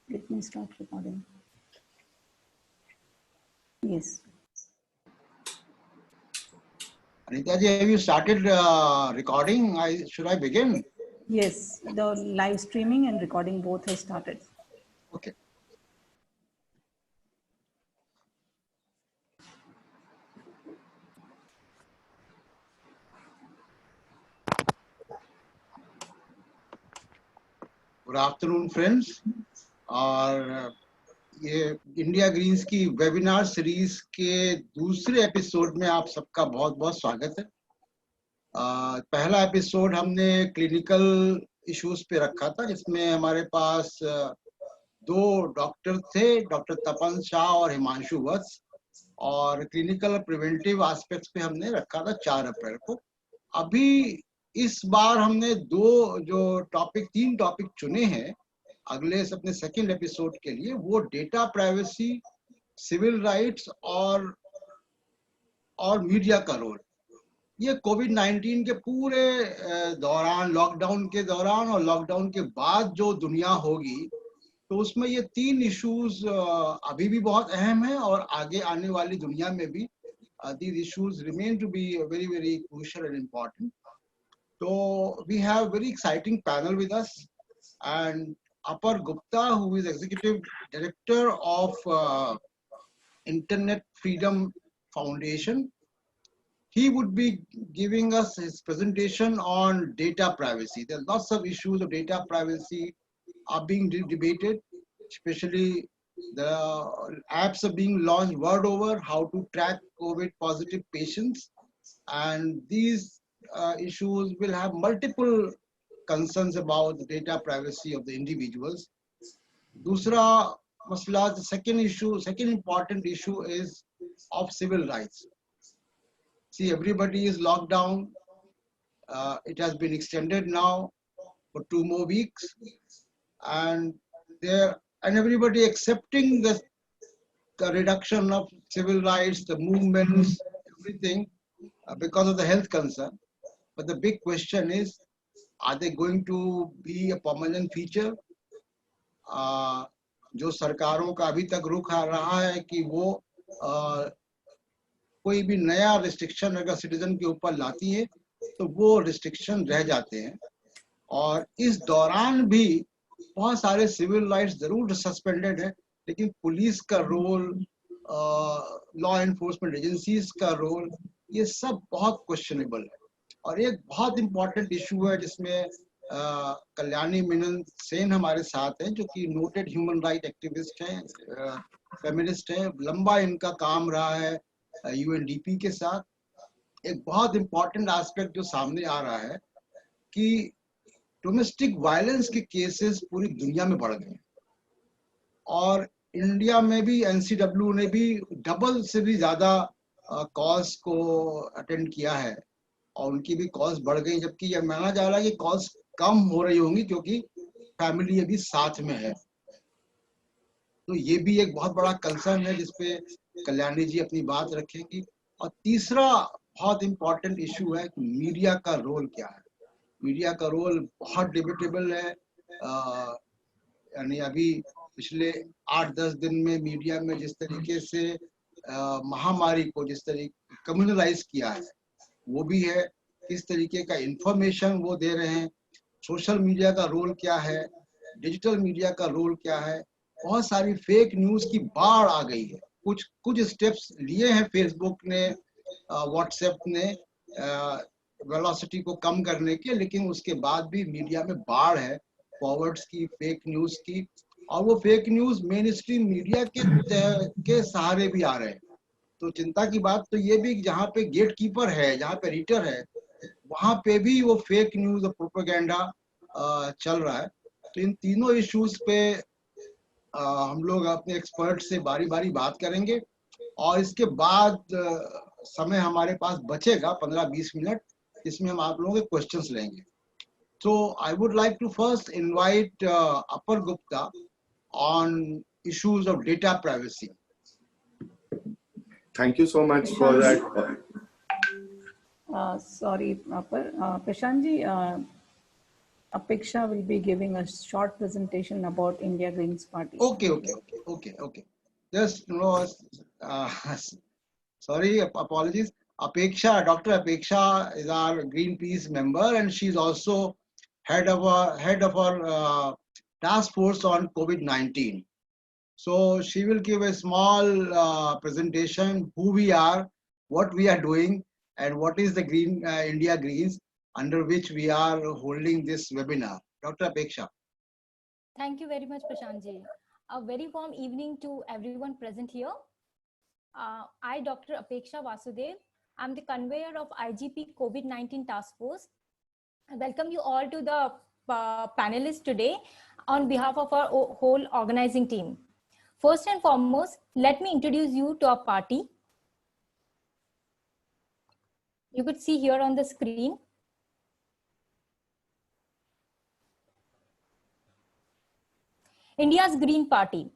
Let me start recording. Yes. Anita ji, have you started recording? Should I begin? Yes, the live streaming and recording both has started. Okay. Good afternoon, friends. और ये India Green's की webinar series के दूसरे episode में आप सबका बहुत बहुत स्वागत है। पहला एपिसोड हमने क्लिनिकल इश्यूज पे रखा था, जिसमें हमारे पास दो डॉक्टर थे, डॉक्टर तपन शाह और हिमांशु वत्स, और क्लिनिकल प्रिवेंटिव एस्पेक्ट्स पे हमने रखा था 4 अप्रैल को। अभी इस बार हमने तीन टॉपिक चुने हैं अगले अपने सेकंड एपिसोड के लिए। वो डेटा प्राइवेसी, सिविल राइट्स और मीडिया का रोल। ये कोविड-19 के पूरे दौरान, लॉकडाउन के दौरान और लॉकडाउन के बाद जो दुनिया होगी, तो उसमें ये 3 इश्यूज अभी भी बहुत अहम है और आगे आने वाली दुनिया में भी these issues remain to be very, very crucial and important. So we have very exciting panel with us, and Apar Gupta, who is Executive Director of Internet Freedom Foundation, he would be giving us his presentation on data privacy. There are lots of issues of data privacy are being debated, especially the apps are being launched world over, how to track COVID positive patients, and these issues will have multiple concerns about the data privacy of the individuals. Dusra masla, the second important issue is of civil rights. See, everybody is locked down. It has been extended now for 2 more weeks, and everybody accepting the reduction of civil rights, the movements, everything, because of the health concern. But the big question is, are they going to be a permanent feature? जो सरकारों का अभी तक रुख आ रहा है कि वो कोई भी नया रिस्ट्रिक्शन अगर सिटीजन के ऊपर लाती है तो वो रिस्ट्रिक्शन रह जाते हैं, और इस दौरान भी बहुत सारे सिविल राइट्स जरूर सस्पेंडेड है, लेकिन पुलिस का रोल, लॉ एनफोर्समेंट एजेंसीज का रोल, ये सब बहुत क्वेश्चनेबल है। और एक बहुत इंपॉर्टेंट इशू है जिसमें कल्याणी मेनन सेन हमारे साथ हैं, जो कि नोटेड ह्यूमन राइट एक्टिविस्ट हैं, फेमिनिस्ट हैं, लंबा इनका काम रहा है यूएनडीपी के साथ। एक बहुत इंपॉर्टेंट एस्पेक्ट जो सामने आ रहा है कि डोमेस्टिक वायलेंस के केसेस पूरी दुनिया में बढ़ गए, और इंडिया में भी एनसीडब्ल्यू ने भी डबल से भी ज्यादा कॉल्स को अटेंड किया है, और उनकी भी कॉल्स बढ़ गई, जबकि यह माना जा रहा है कि कॉल्स कम हो रही होंगी क्योंकि फैमिली अभी साथ में है। तो ये भी एक बहुत बड़ा कंसर्न है जिसपे कल्याणी जी अपनी बात रखेंगी। और तीसरा बहुत इंपॉर्टेंट इशू है कि मीडिया का रोल क्या है। मीडिया का रोल बहुत डिबेटेबल है। यानी अभी पिछले 8-10 दिन में मीडिया में जिस तरीके से महामारी को जिस तरीके कम्युनलाइज किया है वो भी है, किस तरीके का इंफॉर्मेशन वो दे रहे हैं, सोशल मीडिया का रोल क्या है, डिजिटल मीडिया का रोल क्या है। बहुत सारी फेक न्यूज की बाढ़ आ गई है। कुछ स्टेप्स लिए हैं फेसबुक ने, व्हाट्सएप ने वेलोसिटी को कम करने के, लेकिन उसके बाद भी मीडिया में बाढ़ है फॉरवर्ड्स की, फेक न्यूज की, और वो fake news main stream media के सहारे भी आ रहे हैं। तो चिंता की बात तो ये भी, जहाँ पे गेट कीपर है, जहाँ पे रीडर है, वहां पे भी वो फेक न्यूज और प्रोपेगेंडा चल रहा है। तो इन तीनों इश्यूज पे हम लोग अपने एक्सपर्ट से बारी बारी बात करेंगे, और इसके बाद समय हमारे पास बचेगा 15-20 मिनट, जिसमें हम आप लोगों के क्वेश्चंस लेंगे। So I would like to first invite Apar Gupta on issues of data privacy. Thank you so much for that. Sorry, Apar. Prashant ji, Apeksha will be giving a short presentation about India Greens Party. Okay. Just sorry, apologies. Apeksha, Dr. Apeksha is our Greenpeace member, and she's also head of our task force on COVID-19. So she will give a small presentation, who we are, what we are doing, and what is the Green India Greens, under which we are holding this webinar. Dr. Apeksha. Thank you very much, Prashantji. A very warm evening to everyone present here. I, Dr. Apeksha Vasudev, I'm the conveyor of IGP COVID-19 Task Force. I welcome you all to the panelists today on behalf of our whole organizing team. First and foremost, let me introduce you to our party. You could see here on the screen. India's Green Party.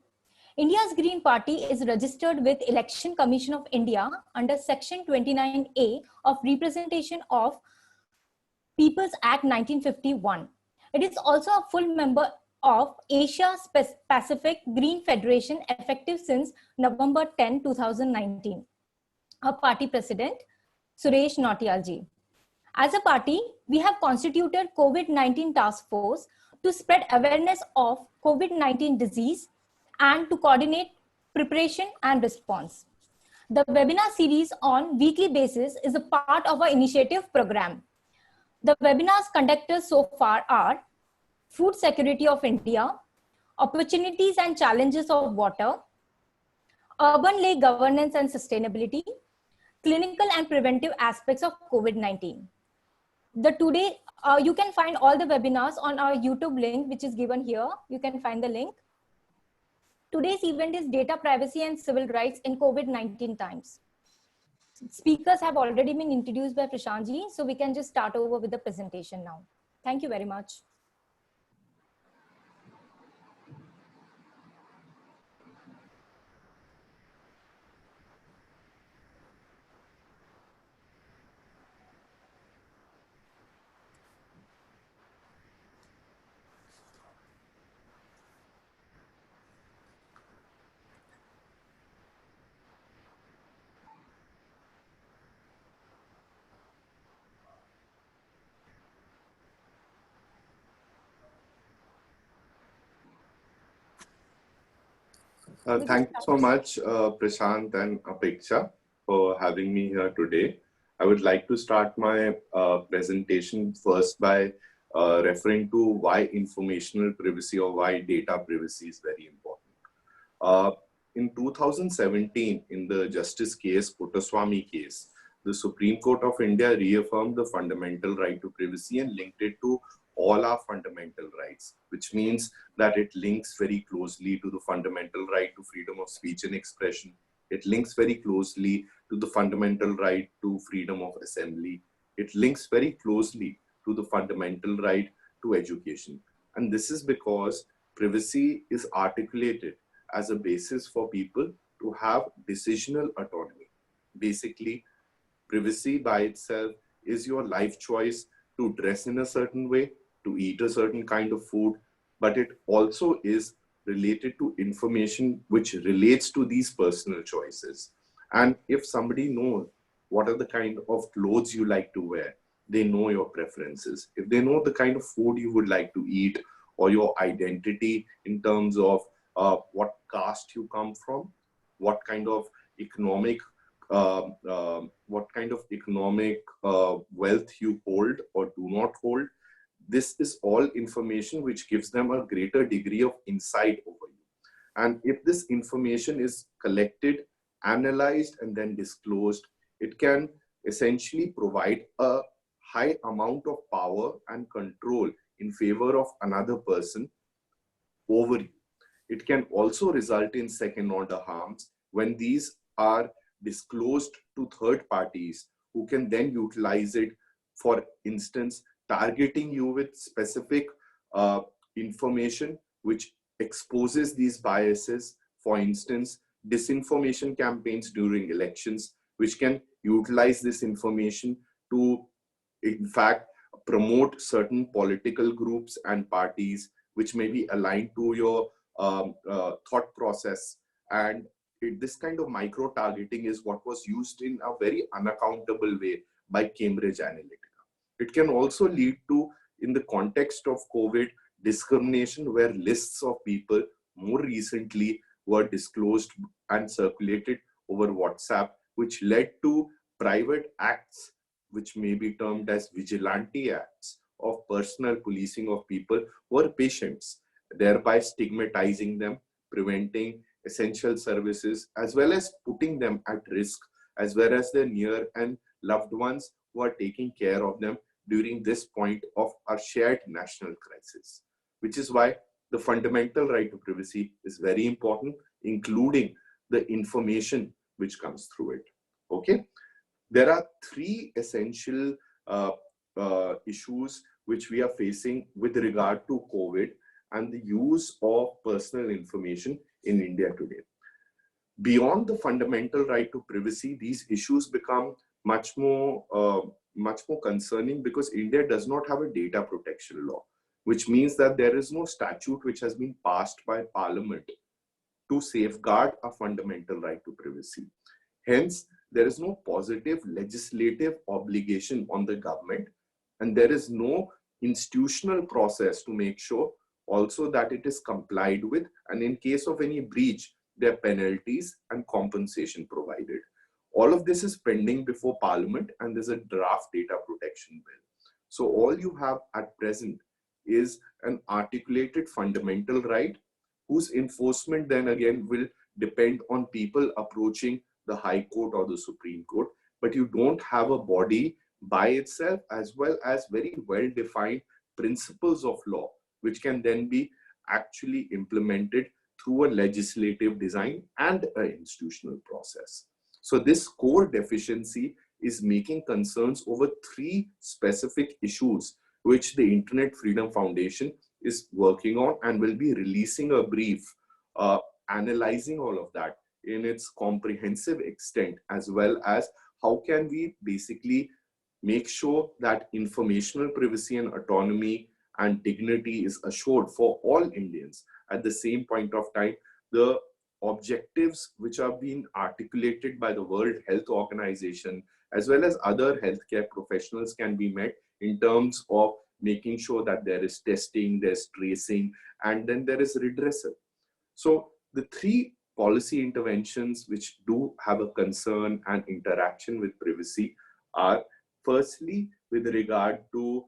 India's Green Party is registered with Election Commission of India under Section 29A of Representation of People's Act 1951. It is also a full member of Asia Pacific Green Federation effective since November 10, 2019. Our party president, Suresh Nautiyalji. As a party, we have constituted COVID-19 task force to spread awareness of COVID-19 disease and to coordinate preparation and response. The webinar series on weekly basis is a part of our initiative program. The webinars conducted so far are Food Security of India, Opportunities and Challenges of Water, Urban Lake Governance and Sustainability, Clinical and Preventive Aspects of COVID-19. You can find all the webinars on our YouTube link, which is given here. You can find the link. Today's event is Data Privacy and Civil Rights in COVID-19 Times. Speakers have already been introduced by Prashantji, so we can just start over with the presentation now. Thank you very much. Thank you so much, Prashant and Apeksha, for having me here today. I would like to start my presentation first by referring to why informational privacy or why data privacy is very important. In 2017, in the Justice case, Puttaswamy case, the Supreme Court of India reaffirmed the fundamental right to privacy and linked it to all our fundamental rights, which means that it links very closely to the fundamental right to freedom of speech and expression. It links very closely to the fundamental right to freedom of assembly. It links very closely to the fundamental right to education. And this is because privacy is articulated as a basis for people to have decisional autonomy. Basically, privacy by itself is your life choice to dress in a certain way, to eat a certain kind of food, but it also is related to information which relates to these personal choices. And if somebody knows what are the kind of clothes you like to wear, they know your preferences. If they know the kind of food you would like to eat or your identity in terms of what caste you come from, what kind of economic wealth you hold or do not hold, this is all information which gives them a greater degree of insight over you. And if this information is collected, analyzed, and then disclosed, it can essentially provide a high amount of power and control in favor of another person over you. It can also result in second-order harms when these are disclosed to third parties who can then utilize it, for instance, targeting you with specific information which exposes these biases. For instance, disinformation campaigns during elections, which can utilize this information to, in fact, promote certain political groups and parties which may be aligned to your thought process. And this kind of micro-targeting is what was used in a very unaccountable way by Cambridge Analytica. It can also lead to, in the context of COVID, discrimination where lists of people more recently were disclosed and circulated over WhatsApp, which led to private acts which may be termed as vigilante acts of personal policing of people who are patients, thereby stigmatizing them, preventing essential services, as well as putting them at risk, as well as their near and loved ones who are taking care of them during this point of our shared national crisis. Which is why the fundamental right to privacy is very important, including the information which comes through it. Okay, there are three essential issues which we are facing with regard to COVID and the use of personal information in India today. Beyond the fundamental right to privacy, these issues become much more concerning because India does not have a data protection law, which means that there is no statute which has been passed by Parliament to safeguard a fundamental right to privacy. Hence, there is no positive legislative obligation on the government, and there is no institutional process to make sure also that it is complied with, and in case of any breach, there are penalties and compensation provided. All of this is pending before Parliament, and there's a draft data protection bill. So all you have at present is an articulated fundamental right, whose enforcement then again will depend on people approaching the High Court or the Supreme Court, but you don't have a body by itself, as well as very well-defined principles of law, which can then be actually implemented through a legislative design and an institutional process. So this core deficiency is making concerns over three specific issues, which the Internet Freedom Foundation is working on and will be releasing a brief analyzing all of that in its comprehensive extent, as well as how can we basically make sure that informational privacy and autonomy and dignity is assured for all Indians. At the same point of time, the objectives which are being articulated by the World Health Organization, as well as other healthcare professionals, can be met in terms of making sure that there is testing, there's tracing, and then there is redressal. So the three policy interventions which do have a concern and interaction with privacy are, firstly, with regard to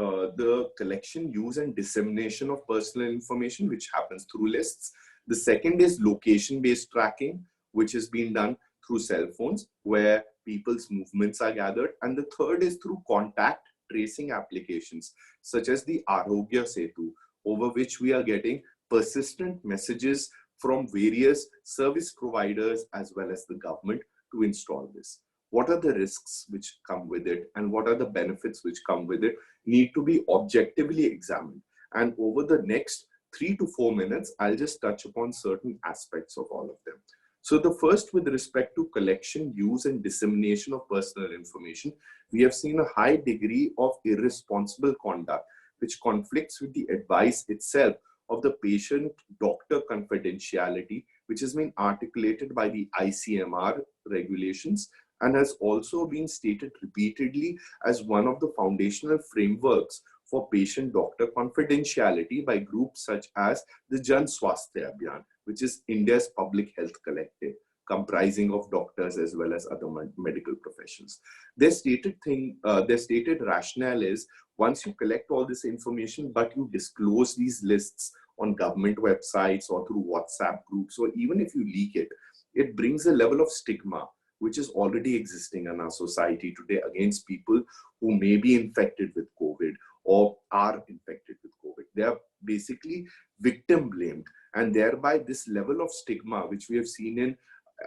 the collection, use, and dissemination of personal information, which happens through lists. The second is location-based tracking, which is being done through cell phones, where people's movements are gathered. And the third is through contact tracing applications, such as the Arogya Setu, over which we are getting persistent messages from various service providers as well as the government to install this. What are the risks which come with it, and what are the benefits which come with it, need to be objectively examined. And over the next 3 to 4 minutes, I'll just touch upon certain aspects of all of them. So the first, with respect to collection, use, and dissemination of personal information, we have seen a high degree of irresponsible conduct, which conflicts with the advice itself of the patient-doctor confidentiality, which has been articulated by the ICMR regulations and has also been stated repeatedly as one of the foundational frameworks for patient-doctor confidentiality by groups such as the Jan Swasthya Abhiyan, which is India's public health collective, comprising of doctors as well as other medical professions. Their stated rationale is, once you collect all this information, but you disclose these lists on government websites or through WhatsApp groups, or even if you leak it, it brings a level of stigma which is already existing in our society today against people who may be infected with COVID or are infected with COVID. They are basically victim blamed, and thereby this level of stigma, which we have seen in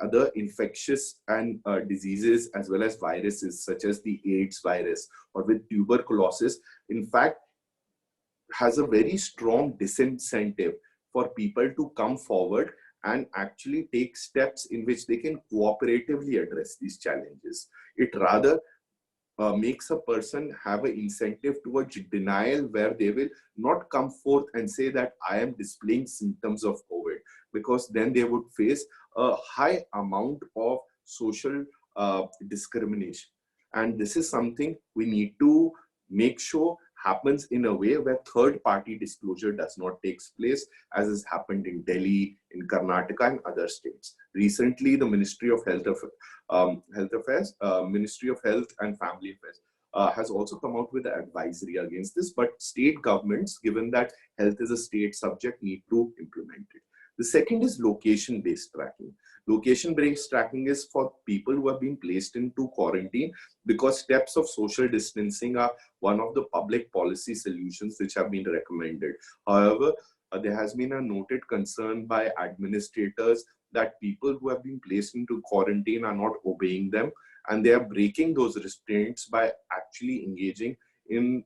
other infectious and diseases as well as viruses such as the AIDS virus or with tuberculosis, in fact, has a very strong disincentive for people to come forward and actually take steps in which they can cooperatively address these challenges. It rather makes a person have an incentive towards denial, where they will not come forth and say that I am displaying symptoms of COVID, because then they would face a high amount of social discrimination. And this is something we need to make sure happens in a way where third-party disclosure does not take place, as has happened in Delhi, in Karnataka, and other states. Recently, the Ministry of Health Ministry of Health and Family Affairs has also come out with an advisory against this. But state governments, given that health is a state subject, need to implement it. The second is location-based tracking. Location-based tracking is for people who have been placed into quarantine, because steps of social distancing are one of the public policy solutions which have been recommended. However, there has been a noted concern by administrators that people who have been placed into quarantine are not obeying them, and they are breaking those restraints by actually engaging in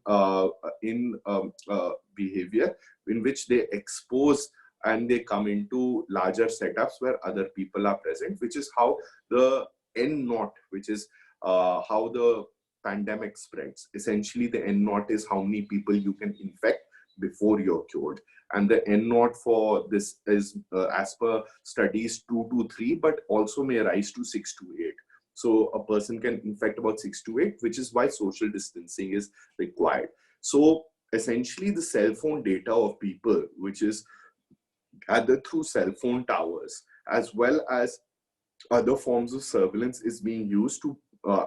behavior in which they expose and they come into larger setups where other people are present, which is how the N0, which is how the pandemic spreads. Essentially, the N0 is how many people you can infect before you're cured. And the N0 for this is, as per studies, 2 to 3, but also may rise to 6 to 8. So a person can infect about 6 to 8, which is why social distancing is required. So essentially, the cell phone data of people, which is gathered through cell phone towers, as well as other forms of surveillance, is being used to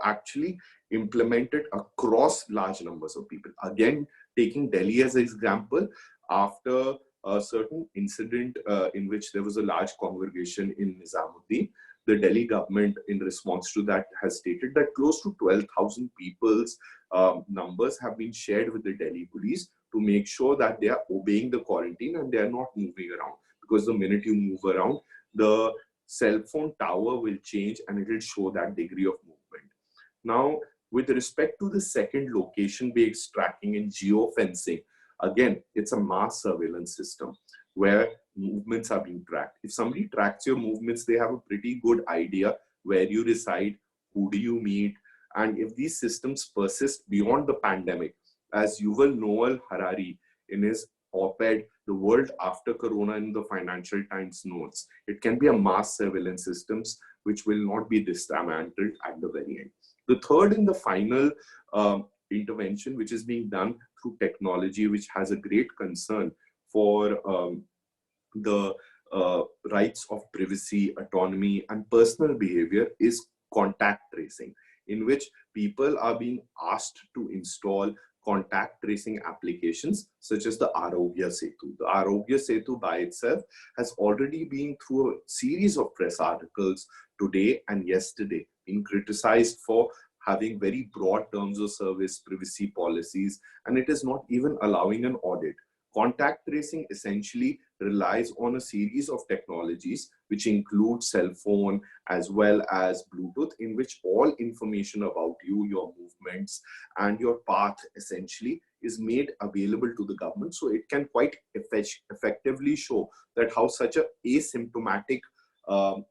actually implement it across large numbers of people. Again, taking Delhi as an example, after a certain incident in which there was a large congregation in Nizamuddin, the Delhi government, in response to that, has stated that close to 12,000 people's numbers have been shared with the Delhi police to make sure that they are obeying the quarantine and they are not moving around. Because the minute you move around, the cell phone tower will change and it will show that degree of movement. Now, with respect to the second, location-based tracking and geofencing, again, it's a mass surveillance system where movements are being tracked. If somebody tracks your movements, they have a pretty good idea where you reside, who do you meet, and if these systems persist beyond the pandemic, as Yuval Noah Harari in his op-ed, The World After Corona, in the Financial Times notes, it can be a mass surveillance systems which will not be dismantled at the very end. The third and the final intervention, which is being done through technology, which has a great concern for the rights of privacy, autonomy, and personal behavior, is contact tracing, in which people are being asked to install contact tracing applications such as the Arogya Setu. The Arogya Setu by itself has already been through a series of press articles today and yesterday, being criticized for having very broad terms of service, privacy policies, and it is not even allowing an audit. Contact tracing essentially relies on a series of technologies which include cell phone as well as Bluetooth, in which all information about you, your movements, and your path essentially is made available to the government. So it can quite effectively show that how such a asymptomatic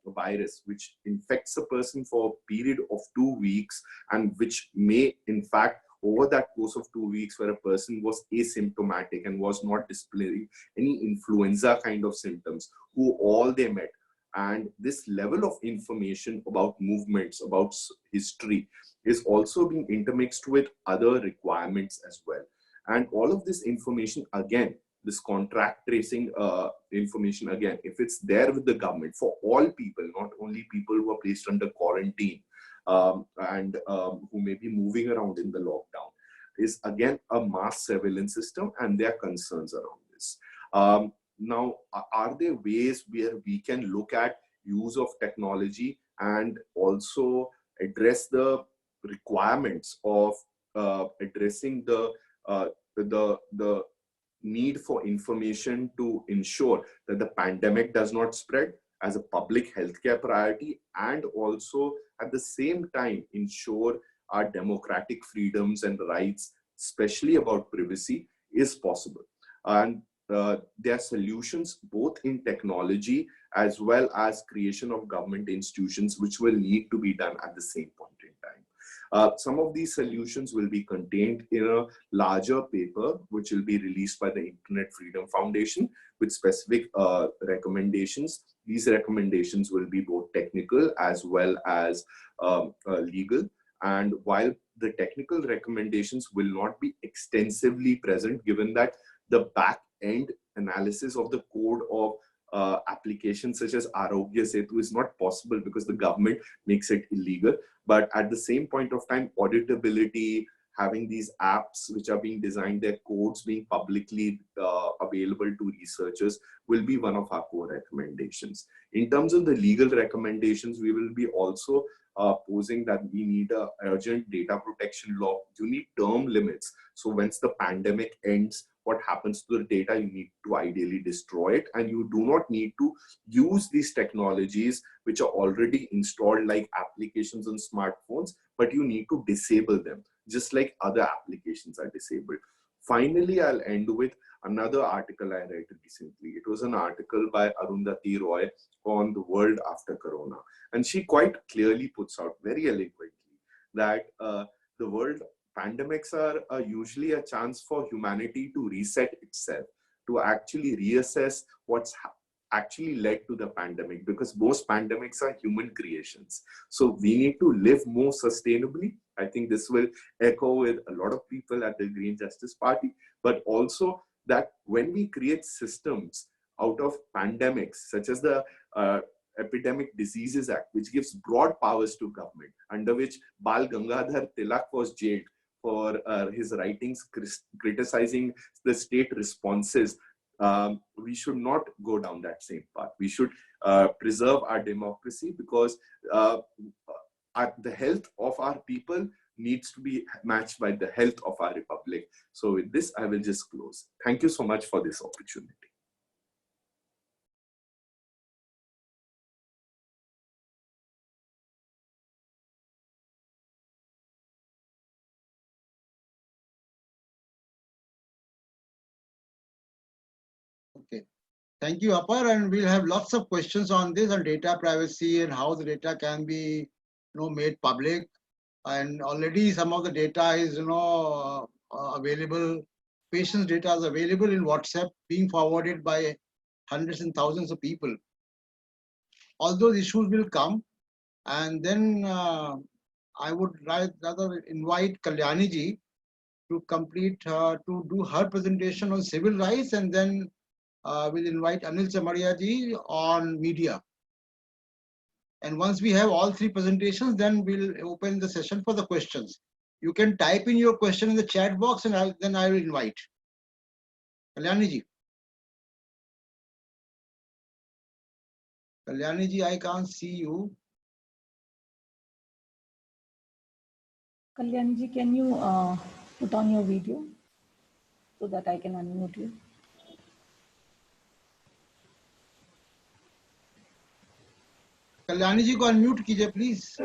virus, which infects a person for a period of 2 weeks, and which may in fact over that course of 2 weeks, where a person was asymptomatic and was not displaying any influenza kind of symptoms, who all they met. And this level of information about movements, about history, is also being intermixed with other requirements as well. And all of this information, again, this contract tracing information, again, if it's there with the government for all people, not only people who are placed under quarantine, and who may be moving around in the lockdown, is again a mass surveillance system, and there are concerns around this. Now, are there ways where we can look at use of technology and also address the requirements of addressing the need for information to ensure that the pandemic does not spread as a public healthcare priority, and also at the same time ensure our democratic freedoms and rights, especially about privacy, is possible. And there are solutions both in technology as well as creation of government institutions, which will need to be done at the same point in time. Some of these solutions will be contained in a larger paper, which will be released by the Internet Freedom Foundation with specific recommendations. These recommendations will be both technical as well as legal. And while the technical recommendations will not be extensively present, given that the back end analysis of the code of applications such as Arogya Setu is not possible because the government makes it illegal. But at the same point of time, auditability, having these apps which are being designed, their codes being publicly available to researchers will be one of our core recommendations. In terms of the legal recommendations, we will be also posing that we need an urgent data protection law. You need term limits. So once the pandemic ends, what happens to the data? You need to ideally destroy it, and you do not need to use these technologies which are already installed like applications on smartphones, but you need to disable them, just like other applications are disabled. Finally, I'll end with another article I read recently. It was an article by Arundhati Roy on the world after Corona. And she quite clearly puts out very eloquently that the world pandemics are usually a chance for humanity to reset itself, to actually reassess what's actually led to the pandemic, because most pandemics are human creations. So we need to live more sustainably. I think this will echo with a lot of people at the Green Justice Party, but also that when we create systems out of pandemics, such as the Epidemic Diseases Act, which gives broad powers to government, under which Bal Gangadhar Tilak was jailed for his writings criticizing the state responses, we should not go down that same path. We should preserve our democracy, because the health of our people needs to be matched by the health of our republic. So with this, I will just close. Thank you so much for this opportunity. Okay. Thank you, Apar, and we'll have lots of questions on this, on data privacy and how the data can be, made public. And already some of the data is, available. Patients' data is available in WhatsApp, being forwarded by hundreds and thousands of people. All those issues will come, and then I would rather invite Kalyani ji to to do her presentation on civil rights, and then we'll invite Anil Chamaria ji on media. And once we have all three presentations, then we'll open the session for the questions. You can type in your question in the chat box, and then I will invite Kalyani ji. Kalyani ji, I can't see you. Kalyani ji, can you put on your video so that I can unmute you? Kalyani ji को unmute कीजिए please.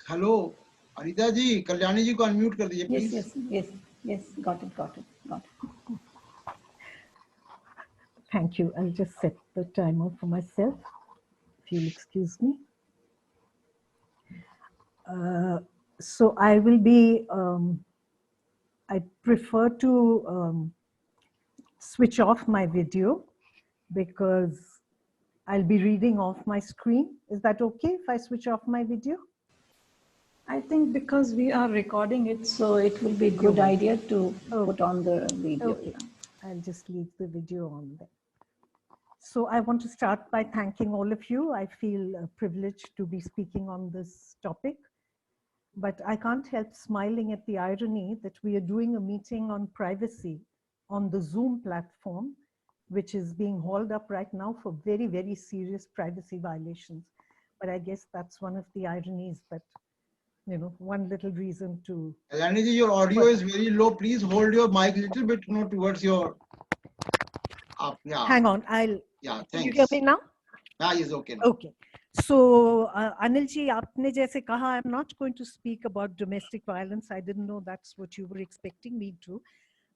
Hello Anita जी, कल्याणी जी को unmute कर दीजिए please. Yes, got it. Thank you. I'll just set the timer for myself, if you'll excuse me. So I will be, I prefer to switch off my video because I'll be reading off my screen. Is that okay if I switch off my video? I think because we are recording it, so it will be a good idea to put on the video. Okay. I'll just leave the video on there. So I want to start by thanking all of you. I feel privileged to be speaking on this topic, but I can't help smiling at the irony that we are doing a meeting on privacy on the Zoom platform, which is being hauled up right now for very, very serious privacy violations. But I guess that's one of the ironies, but one little reason to. Kalyani ji, your audio is very low. Please hold your mic a little bit towards your. Yeah. Hang on, Yeah, thanks. Can you hear me now? Yeah, it's okay now. Okay. So, Anil ji, aapne jaise kaha, I'm not going to speak about domestic violence. I didn't know that's what you were expecting me to.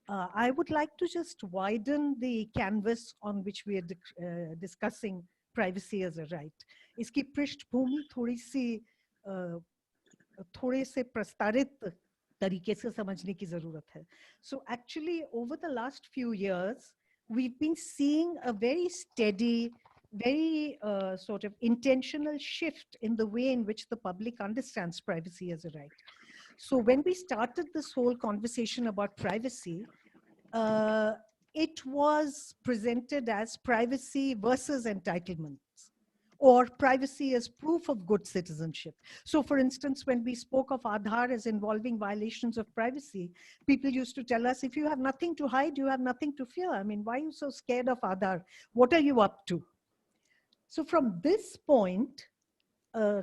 I would like to just widen the canvas on which we are discussing privacy as a right. इसकी पृष्ठभूमि थोड़े से प्रस्तारित तरीके से समझने की जरूरत है. So actually over the last few years, we've been seeing a very steady, very sort of intentional shift in the way in which the public understands privacy as a right. So when we started this whole conversation about privacy, it was presented as privacy versus entitlements, or privacy as proof of good citizenship. So for instance, when we spoke of Aadhaar as involving violations of privacy, people used to tell us, if you have nothing to hide, you have nothing to fear. I mean, why are you so scared of Aadhaar? What are you up to? So from this point,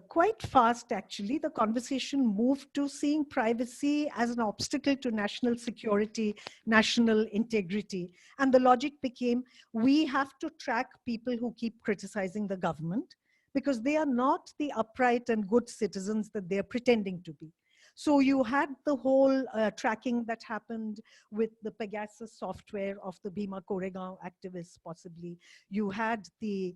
quite fast, actually, the conversation moved to seeing privacy as an obstacle to national security, national integrity. And the logic became, we have to track people who keep criticizing the government because they are not the upright and good citizens that they're pretending to be. So you had the whole tracking that happened with the Pegasus software of the Bhima Koregaon activists, possibly. You had the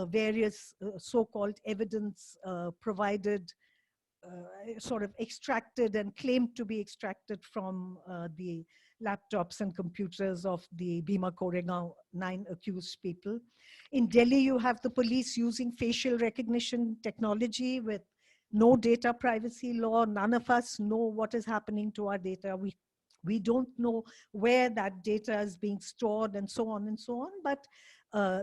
various so-called evidence provided, sort of extracted and claimed to be extracted from the laptops and computers of the Bhima Koregaon 9 accused people. In Delhi, you have the police using facial recognition technology with no data privacy law. None of us know what is happening to our data. We don't know where that data is being stored and so on and so on. But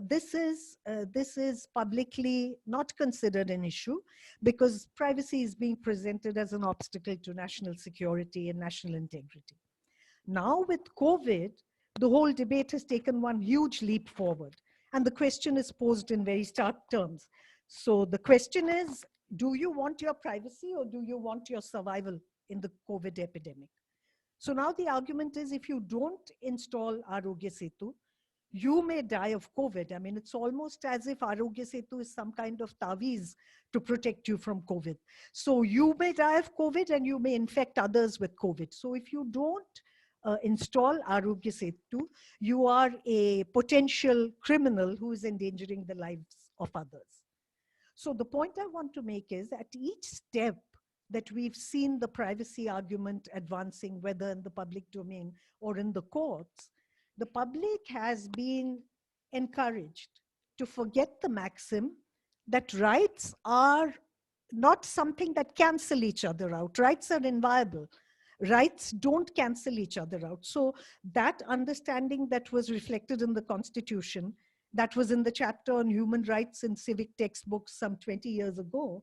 this is publicly not considered an issue because privacy is being presented as an obstacle to national security and national integrity. Now with COVID, the whole debate has taken one huge leap forward. And the question is posed in very stark terms. So the question is, do you want your privacy or do you want your survival in the COVID epidemic? So now the argument is, if you don't install Arogya Setu, you may die of COVID. I mean, it's almost as if Arogya Setu is some kind of taviz to protect you from COVID. So you may die of COVID and you may infect others with COVID. So if you don't install Arogya Setu, you are a potential criminal who is endangering the lives of others. So the point I want to make is, at each step that we've seen the privacy argument advancing, whether in the public domain or in the courts, the public has been encouraged to forget the maxim that rights are not something that cancel each other out. Rights are inviolable. Rights don't cancel each other out. So that understanding that was reflected in the Constitution, that was in the chapter on human rights in civic textbooks some 20 years ago,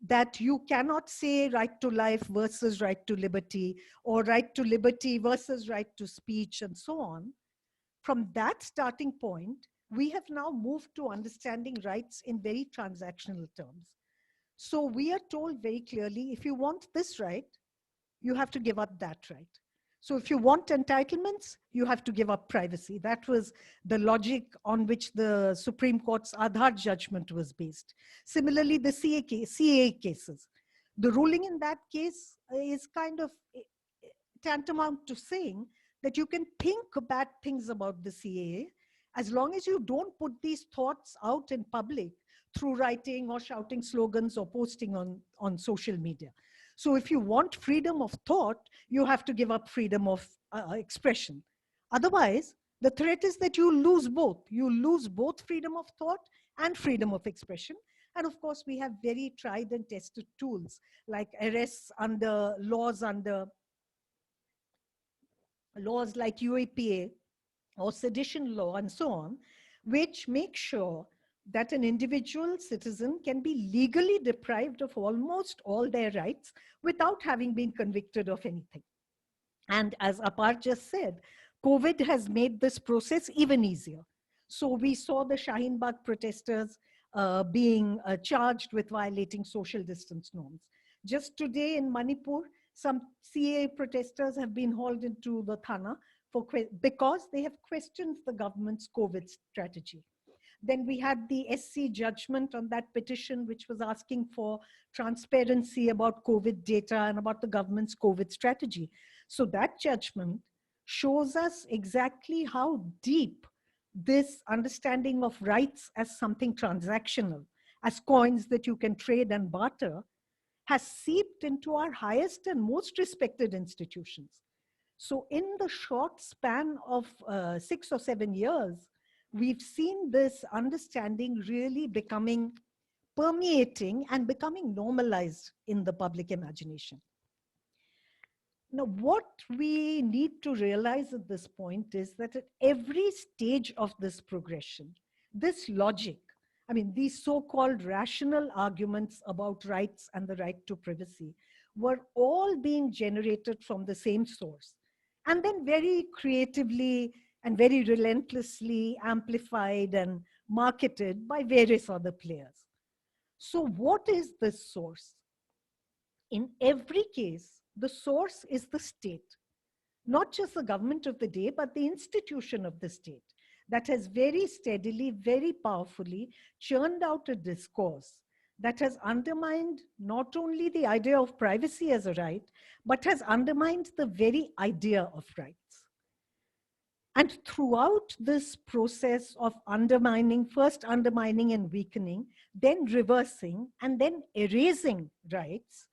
that you cannot say right to life versus right to liberty, or right to liberty versus right to speech, and so on. From that starting point, we have now moved to understanding rights in very transactional terms. So we are told very clearly, if you want this right, you have to give up that right. So if you want entitlements, you have to give up privacy. That was the logic on which the Supreme Court's Aadhaar judgment was based. Similarly, the CAA cases. The ruling in that case is kind of tantamount to saying that you can think bad things about the CAA as long as you don't put these thoughts out in public through writing or shouting slogans or posting on social media. So if you want freedom of thought, you have to give up freedom of expression. Otherwise, the threat is that you lose both. You lose both freedom of thought and freedom of expression. And of course, we have very tried and tested tools like arrests under laws like UAPA or sedition law and so on, which make sure that an individual citizen can be legally deprived of almost all their rights without having been convicted of anything. And as Apar just said, COVID has made this process even easier. So we saw the Shaheen Bagh protesters being charged with violating social distance norms. Just today in Manipur, some CAA protesters have been hauled into the Thana because they have questioned the government's COVID strategy. Then we had the SC judgment on that petition, which was asking for transparency about COVID data and about the government's COVID strategy. So that judgment shows us exactly how deep this understanding of rights as something transactional, as coins that you can trade and barter, has seeped into our highest and most respected institutions. So in the short span of 6 or 7 years, we've seen this understanding really permeating and becoming normalized in the public imagination. Now, what we need to realize at this point is that at every stage of this progression, this logic, I mean, these so-called rational arguments about rights and the right to privacy were all being generated from the same source, and then very creatively and very relentlessly amplified and marketed by various other players. So what is this source? In every case, the source is the state, not just the government of the day, but the institution of the state that has very steadily, very powerfully churned out a discourse that has undermined not only the idea of privacy as a right, but has undermined the very idea of rights. And throughout this process of undermining, first undermining and weakening, then reversing, and then erasing rights,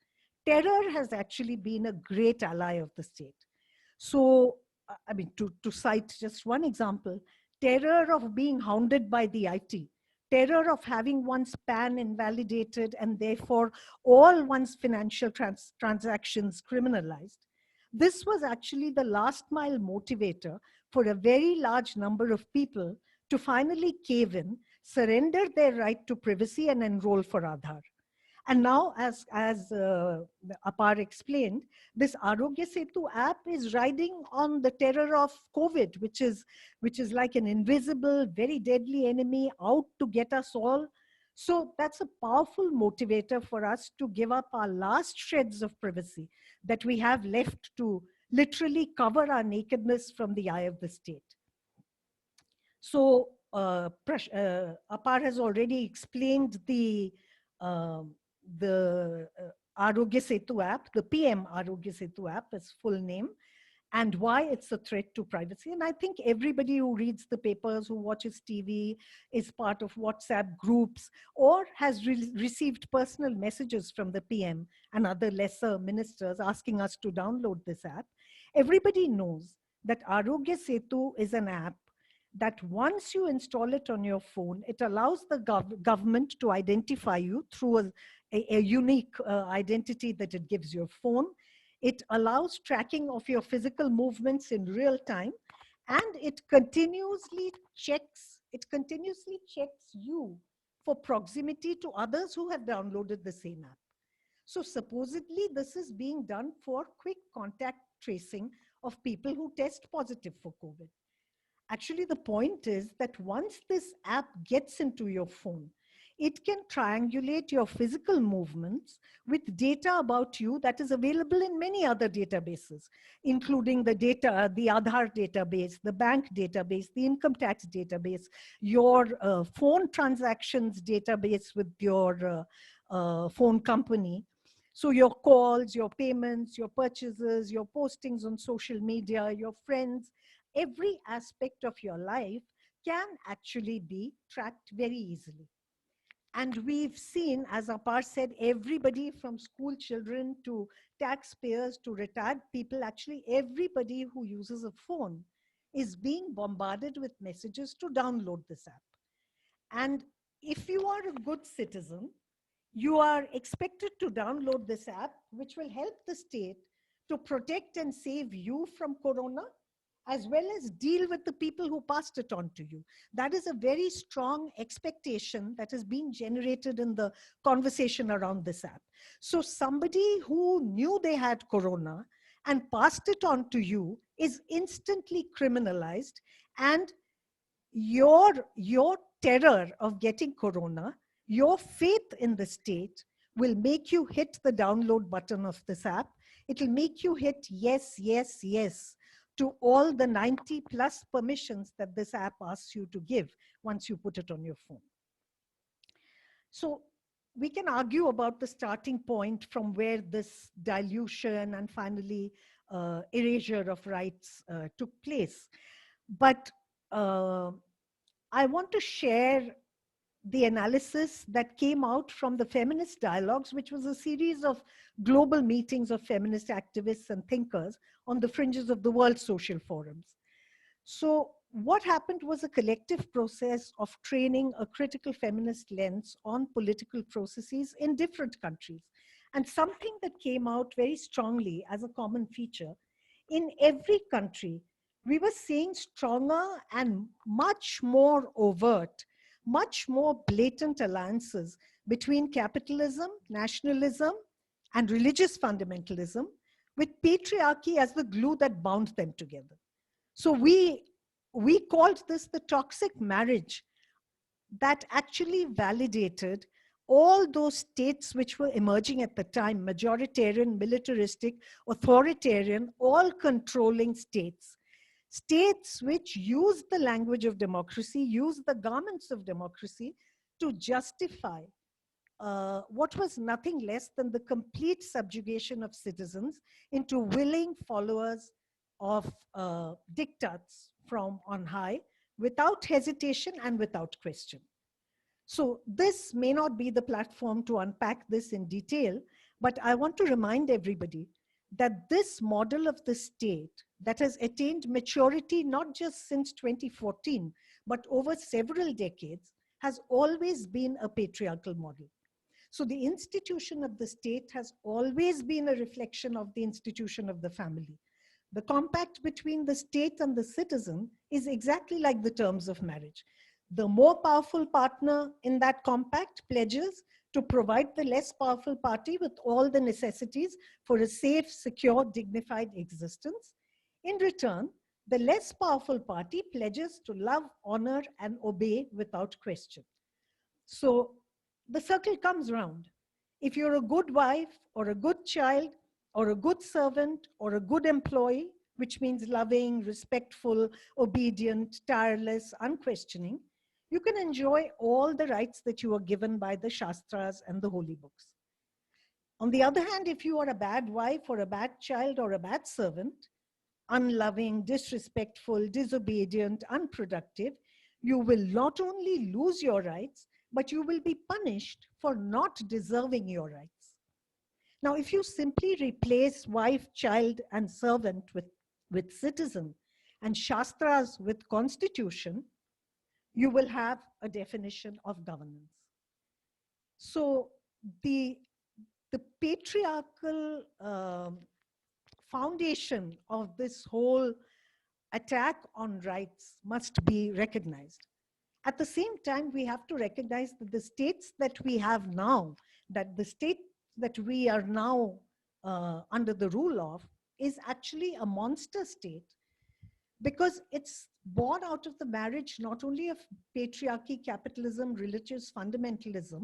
terror has actually been a great ally of the state. So, I mean, to cite just one example, terror of being hounded by the IT, terror of having one's PAN invalidated and therefore all one's financial transactions criminalized. This was actually the last mile motivator for a very large number of people to finally cave in, surrender their right to privacy and enroll for Aadhaar. And now, as Apar explained, this Arogya Setu app is riding on the terror of COVID, which is like an invisible, very deadly enemy out to get us all. So that's a powerful motivator for us to give up our last shreds of privacy that we have left to literally cover our nakedness from the eye of the state. So Apar has already explained the Arogya Setu app, the PM Arogya Setu app, its full name, and why it's a threat to privacy. And I think everybody who reads the papers, who watches TV, is part of WhatsApp groups, or has received personal messages from the PM and other lesser ministers asking us to download this app. Everybody knows that Arogya Setu is an app that once you install it on your phone, it allows the government to identify you through a unique identity that it gives your phone. It allows tracking of your physical movements in real time, and it continuously checks you for proximity to others who have downloaded the same app. So supposedly this is being done for quick contact tracing of people who test positive for COVID. Actually, the point is that once this app gets into your phone, it can triangulate your physical movements with data about you that is available in many other databases, including the Aadhaar database, the bank database, the income tax database, your phone transactions database with your phone company. So your calls, your payments, your purchases, your postings on social media, your friends, every aspect of your life can actually be tracked very easily. And we've seen, as Apar said, everybody from school children to taxpayers to retired people, actually everybody who uses a phone is being bombarded with messages to download this app. And if you are a good citizen, you are expected to download this app, which will help the state to protect and save you from corona, as well as deal with the people who passed it on to you. That is a very strong expectation that has been generated in the conversation around this app. So somebody who knew they had corona and passed it on to you is instantly criminalized, and your terror of getting corona, your faith in the state will make you hit the download button of this app. It will make you hit yes, yes, yes to all the 90 plus permissions that this app asks you to give once you put it on your phone. So we can argue about the starting point from where this dilution and finally erasure of rights took place. But I want to share the analysis that came out from the Feminist Dialogues, which was a series of global meetings of feminist activists and thinkers on the fringes of the World Social Forums. So what happened was a collective process of training a critical feminist lens on political processes in different countries. And something that came out very strongly as a common feature, in every country, we were seeing stronger and much more overt, much more blatant alliances between capitalism, nationalism, and religious fundamentalism, with patriarchy as the glue that bound them together. So we called this the toxic marriage that actually validated all those states which were emerging at the time, majoritarian, militaristic, authoritarian, all controlling states. States which used the language of democracy, used the garments of democracy to justify what was nothing less than the complete subjugation of citizens into willing followers of diktats from on high, without hesitation and without question. So this may not be the platform to unpack this in detail, but I want to remind everybody that this model of the state that has attained maturity not just since 2014, but over several decades, has always been a patriarchal model. So the institution of the state has always been a reflection of the institution of the family. The compact between the state and the citizen is exactly like the terms of marriage. The more powerful partner in that compact pledges to provide the less powerful party with all the necessities for a safe, secure, dignified existence. In return, the less powerful party pledges to love, honor, and obey without question. So the circle comes round. If you're a good wife or a good child or a good servant or a good employee, which means loving, respectful, obedient, tireless, unquestioning, you can enjoy all the rights that you are given by the Shastras and the holy books. On the other hand, if you are a bad wife or a bad child or a bad servant, unloving, disrespectful, disobedient, unproductive, you will not only lose your rights, but you will be punished for not deserving your rights. Now, if you simply replace wife, child, and servant with citizen and Shastras with constitution, you will have a definition of governance. So the patriarchal foundation of this whole attack on rights must be recognized. At the same time, we have to recognize that the states that we have now, that the state that we are now under the rule of, is actually a monster state, because it's born out of the marriage not only of patriarchy, capitalism, religious fundamentalism,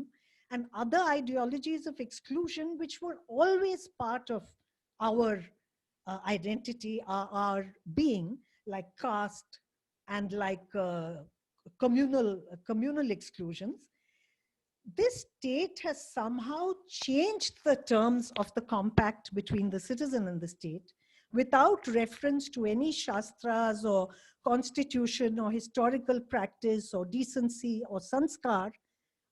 and other ideologies of exclusion, which were always part of our identity, our being, like caste and like communal exclusions. This state has somehow changed the terms of the compact between the citizen and the state without reference to any shastras or constitution or historical practice or decency or sanskar.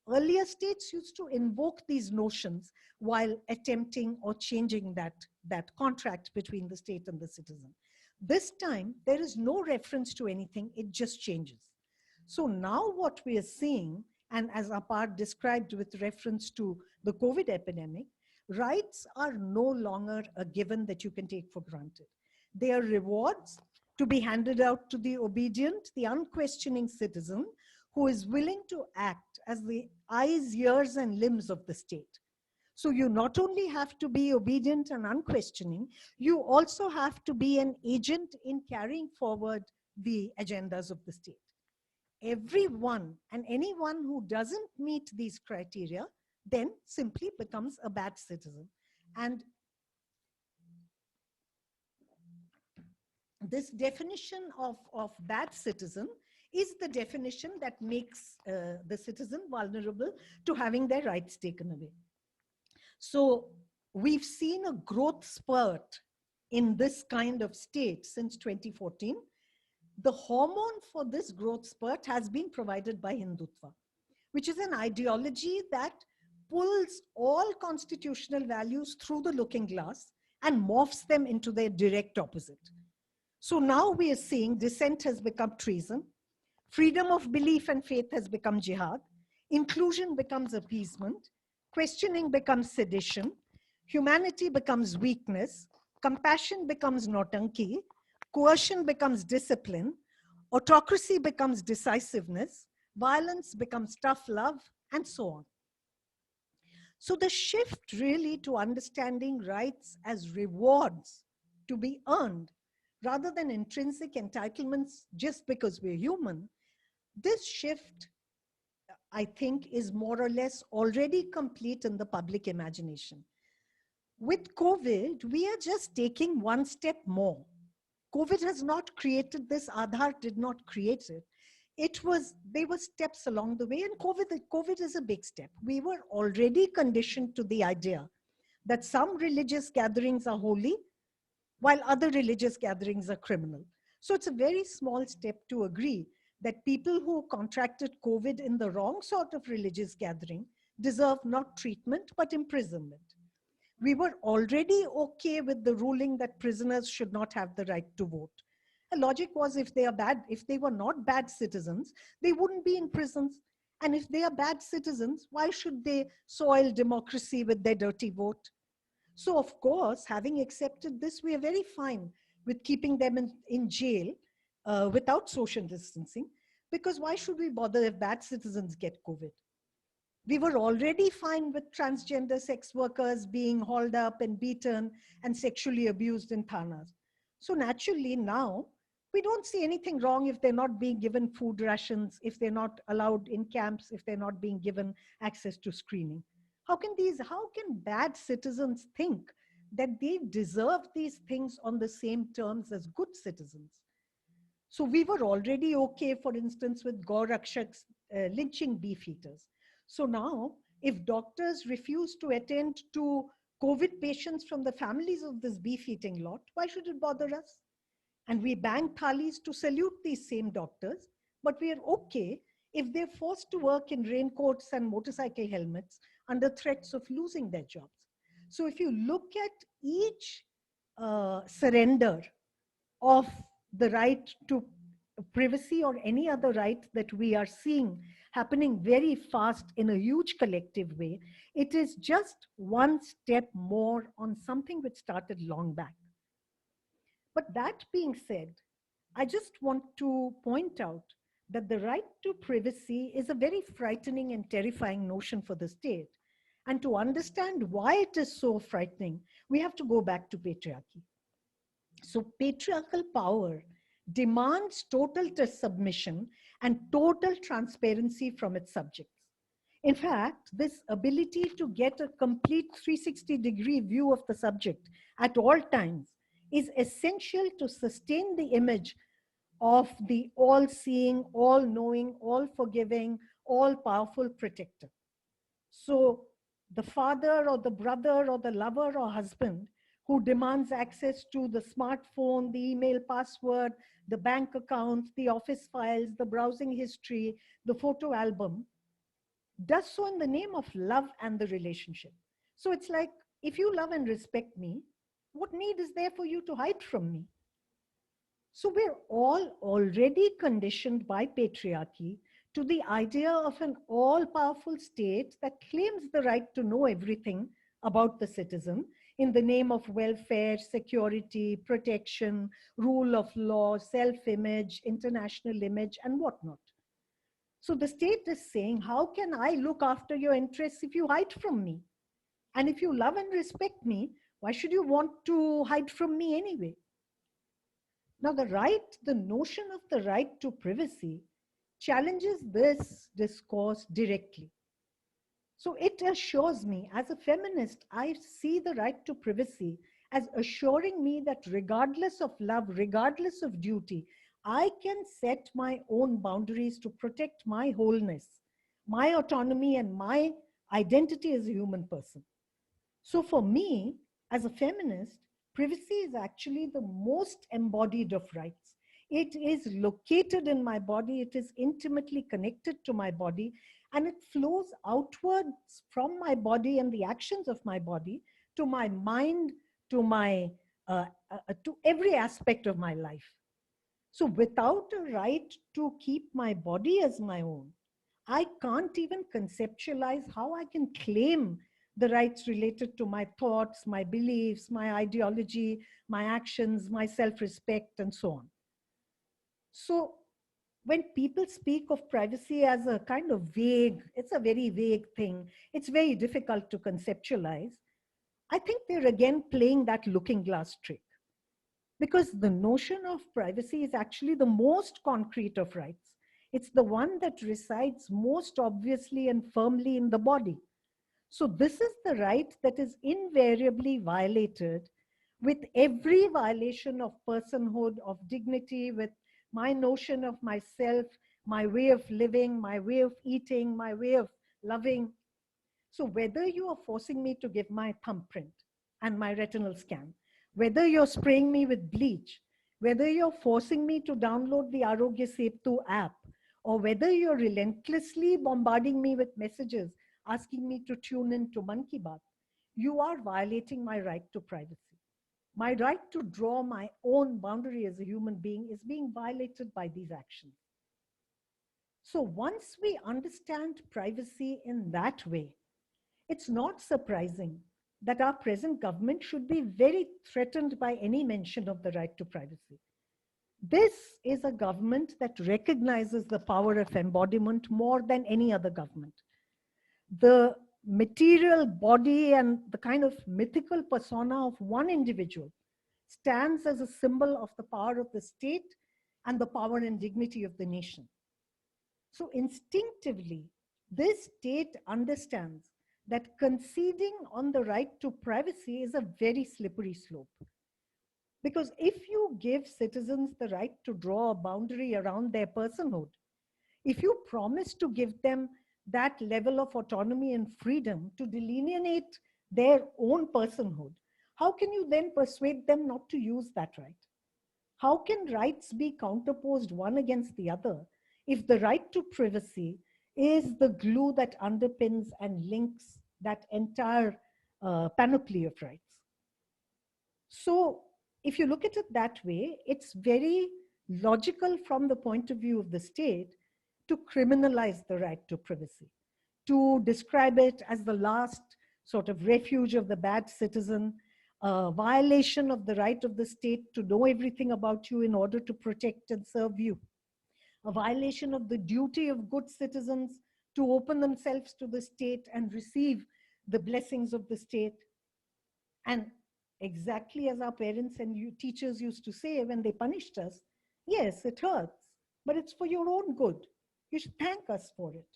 Earlier states used to invoke these notions while attempting or changing that contract between the state and the citizen. This time, there is no reference to anything, it just changes. So now what we are seeing, and as Apar described with reference to the COVID epidemic, rights are no longer a given that you can take for granted. They are rewards to be handed out to the obedient, the unquestioning citizen who is willing to act as the eyes, ears, and limbs of the state. So you not only have to be obedient and unquestioning, you also have to be an agent in carrying forward the agendas of the state. Everyone and anyone who doesn't meet these criteria then simply becomes a bad citizen. And this definition of bad citizen is the definition that makes the citizen vulnerable to having their rights taken away. So we've seen a growth spurt in this kind of state since 2014. the hormone for this growth spurt has been provided by Hindutva, which is an ideology that pulls all constitutional values through the looking glass and morphs them into their direct opposite. So now we are seeing dissent has become treason, freedom of belief and faith has become jihad, inclusion becomes appeasement, questioning becomes sedition, humanity becomes weakness, compassion becomes nautanki, coercion becomes discipline, autocracy becomes decisiveness, violence becomes tough love, and so on. So the shift really to understanding rights as rewards to be earned rather than intrinsic entitlements just because we're human, this shift, I think, is more or less already complete in the public imagination. With COVID, we are just taking one step more. COVID has not created this, Aadhaar did not create it. They were steps along the way, and COVID is a big step. We were already conditioned to the idea that some religious gatherings are holy, while other religious gatherings are criminal. So it's a very small step to agree that people who contracted COVID in the wrong sort of religious gathering deserve not treatment, but imprisonment. We were already okay with the ruling that prisoners should not have the right to vote. The logic was if they were not bad citizens, they wouldn't be in prisons. And if they are bad citizens, why should they soil democracy with their dirty vote? So of course, having accepted this, we are very fine with keeping them in jail without social distancing, because why should we bother if bad citizens get COVID? We were already fine with transgender sex workers being hauled up and beaten and sexually abused in thanas. So naturally now, we don't see anything wrong if they're not being given food rations, if they're not allowed in camps, if they're not being given access to screening. How can bad citizens think that they deserve these things on the same terms as good citizens? So we were already okay, for instance, with Gaurakshaks lynching beef eaters. So now, if doctors refuse to attend to COVID patients from the families of this beef eating lot, why should it bother us? And we bang thalis to salute these same doctors, but we are okay if they're forced to work in raincoats and motorcycle helmets under threats of losing their jobs. So if you look at each surrender of the right to privacy or any other right that we are seeing happening very fast in a huge collective way, it is just one step more on something which started long back. But that being said, I just want to point out that the right to privacy is a very frightening and terrifying notion for the state. And to understand why it is so frightening, we have to go back to patriarchy. So patriarchal power demands total submission and total transparency from its subjects. In fact, this ability to get a complete 360-degree view of the subject at all times is essential to sustain the image of the all-seeing, all-knowing, all-forgiving, all-powerful protector. So the father or the brother or the lover or husband who demands access to the smartphone, the email password, the bank account, the office files, the browsing history, the photo album, does so in the name of love and the relationship. So it's like, if you love and respect me, what need is there for you to hide from me? So we're all already conditioned by patriarchy to the idea of an all-powerful state that claims the right to know everything about the citizen in the name of welfare, security, protection, rule of law, self-image, international image, and whatnot. So the state is saying, how can I look after your interests if you hide from me? And if you love and respect me, why should you want to hide from me anyway? Now the notion of the right to privacy challenges this discourse directly. So it assures me, as a feminist, I see the right to privacy as assuring me that regardless of love, regardless of duty, I can set my own boundaries to protect my wholeness, my autonomy, and my identity as a human person. So for me, as a feminist, privacy is actually the most embodied of rights. It is located in my body. It is intimately connected to my body, and it flows outwards from my body and the actions of my body to my mind, to my to every aspect of my life. So without a right to keep my body as my own, I can't even conceptualize how I can claim the rights related to my thoughts, my beliefs, my ideology, my actions, my self-respect, and so on. So when people speak of privacy as a kind of vague, it's a very vague thing, it's very difficult to conceptualize, I think they're again playing that looking glass trick. Because the notion of privacy is actually the most concrete of rights. It's the one that resides most obviously and firmly in the body. So this is the right that is invariably violated with every violation of personhood, of dignity, with my notion of myself, my way of living, my way of eating, my way of loving. So whether you are forcing me to give my thumbprint and my retinal scan, whether you're spraying me with bleach, whether you're forcing me to download the Arogya Setu app, or whether you're relentlessly bombarding me with messages asking me to tune in to Mann Ki Baat, you are violating my right to privacy. My right to draw my own boundary as a human being is being violated by these actions. So once we understand privacy in that way, it's not surprising that our present government should be very threatened by any mention of the right to privacy. This is a government that recognizes the power of embodiment more than any other government. The material body and the kind of mythical persona of one individual stands as a symbol of the power of the state and the power and dignity of the nation. So instinctively, this state understands that conceding on the right to privacy is a very slippery slope. Because if you give citizens the right to draw a boundary around their personhood, if you promise to give them that level of autonomy and freedom to delineate their own personhood, how can you then persuade them not to use that right? How can rights be counterposed one against the other if the right to privacy is the glue that underpins and links that entire panoply of rights? So if you look at it that way, it's very logical from the point of view of the state to criminalize the right to privacy, to describe it as the last sort of refuge of the bad citizen, a violation of the right of the state to know everything about you in order to protect and serve you, a violation of the duty of good citizens to open themselves to the state and receive the blessings of the state. And exactly as our parents and teachers used to say when they punished us, yes, it hurts, but it's for your own good. You should thank us for it.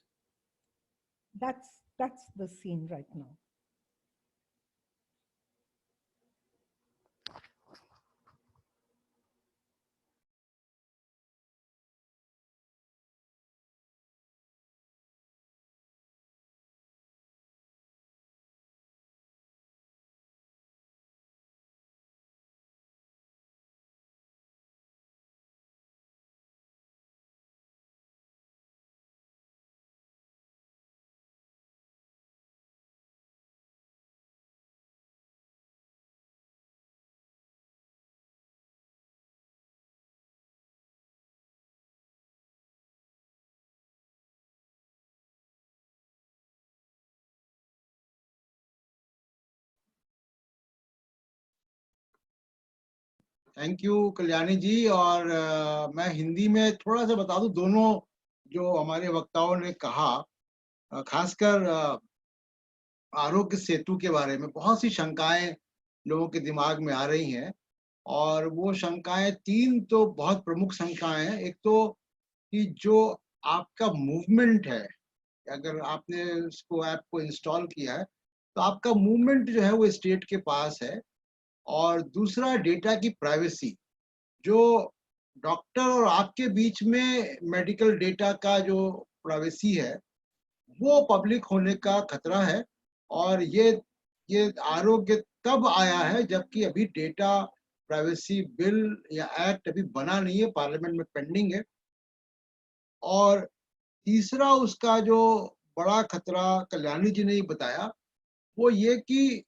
That's the scene right now. Thank you Kalyani ji. और मैं हिंदी में थोड़ा सा बता दूं, दोनों जो हमारे वक्ताओं ने कहा, खासकर आरोग्य सेतु के बारे में बहुत सी शंकाएं लोगों के दिमाग में आ रही हैं। और वो शंकाएं तीन तो बहुत प्रमुख शंकाएं हैं। एक तो कि जो आपका मूवमेंट है, अगर आपने इसको ऐप को इंस्टॉल किया है तो आपका मूवमेंट जो है वो स्टेट के पास है। और दूसरा डेटा की प्राइवेसी, जो डॉक्टर और आपके बीच में मेडिकल डेटा का जो प्राइवेसी है वो पब्लिक होने का खतरा है। और ये आरोग्य तब आया है जबकि अभी डेटा प्राइवेसी बिल या एक्ट अभी बना नहीं है, पार्लियामेंट में पेंडिंग है। और तीसरा उसका जो बड़ा खतरा कल्याणी जी ने बताया वो ये कि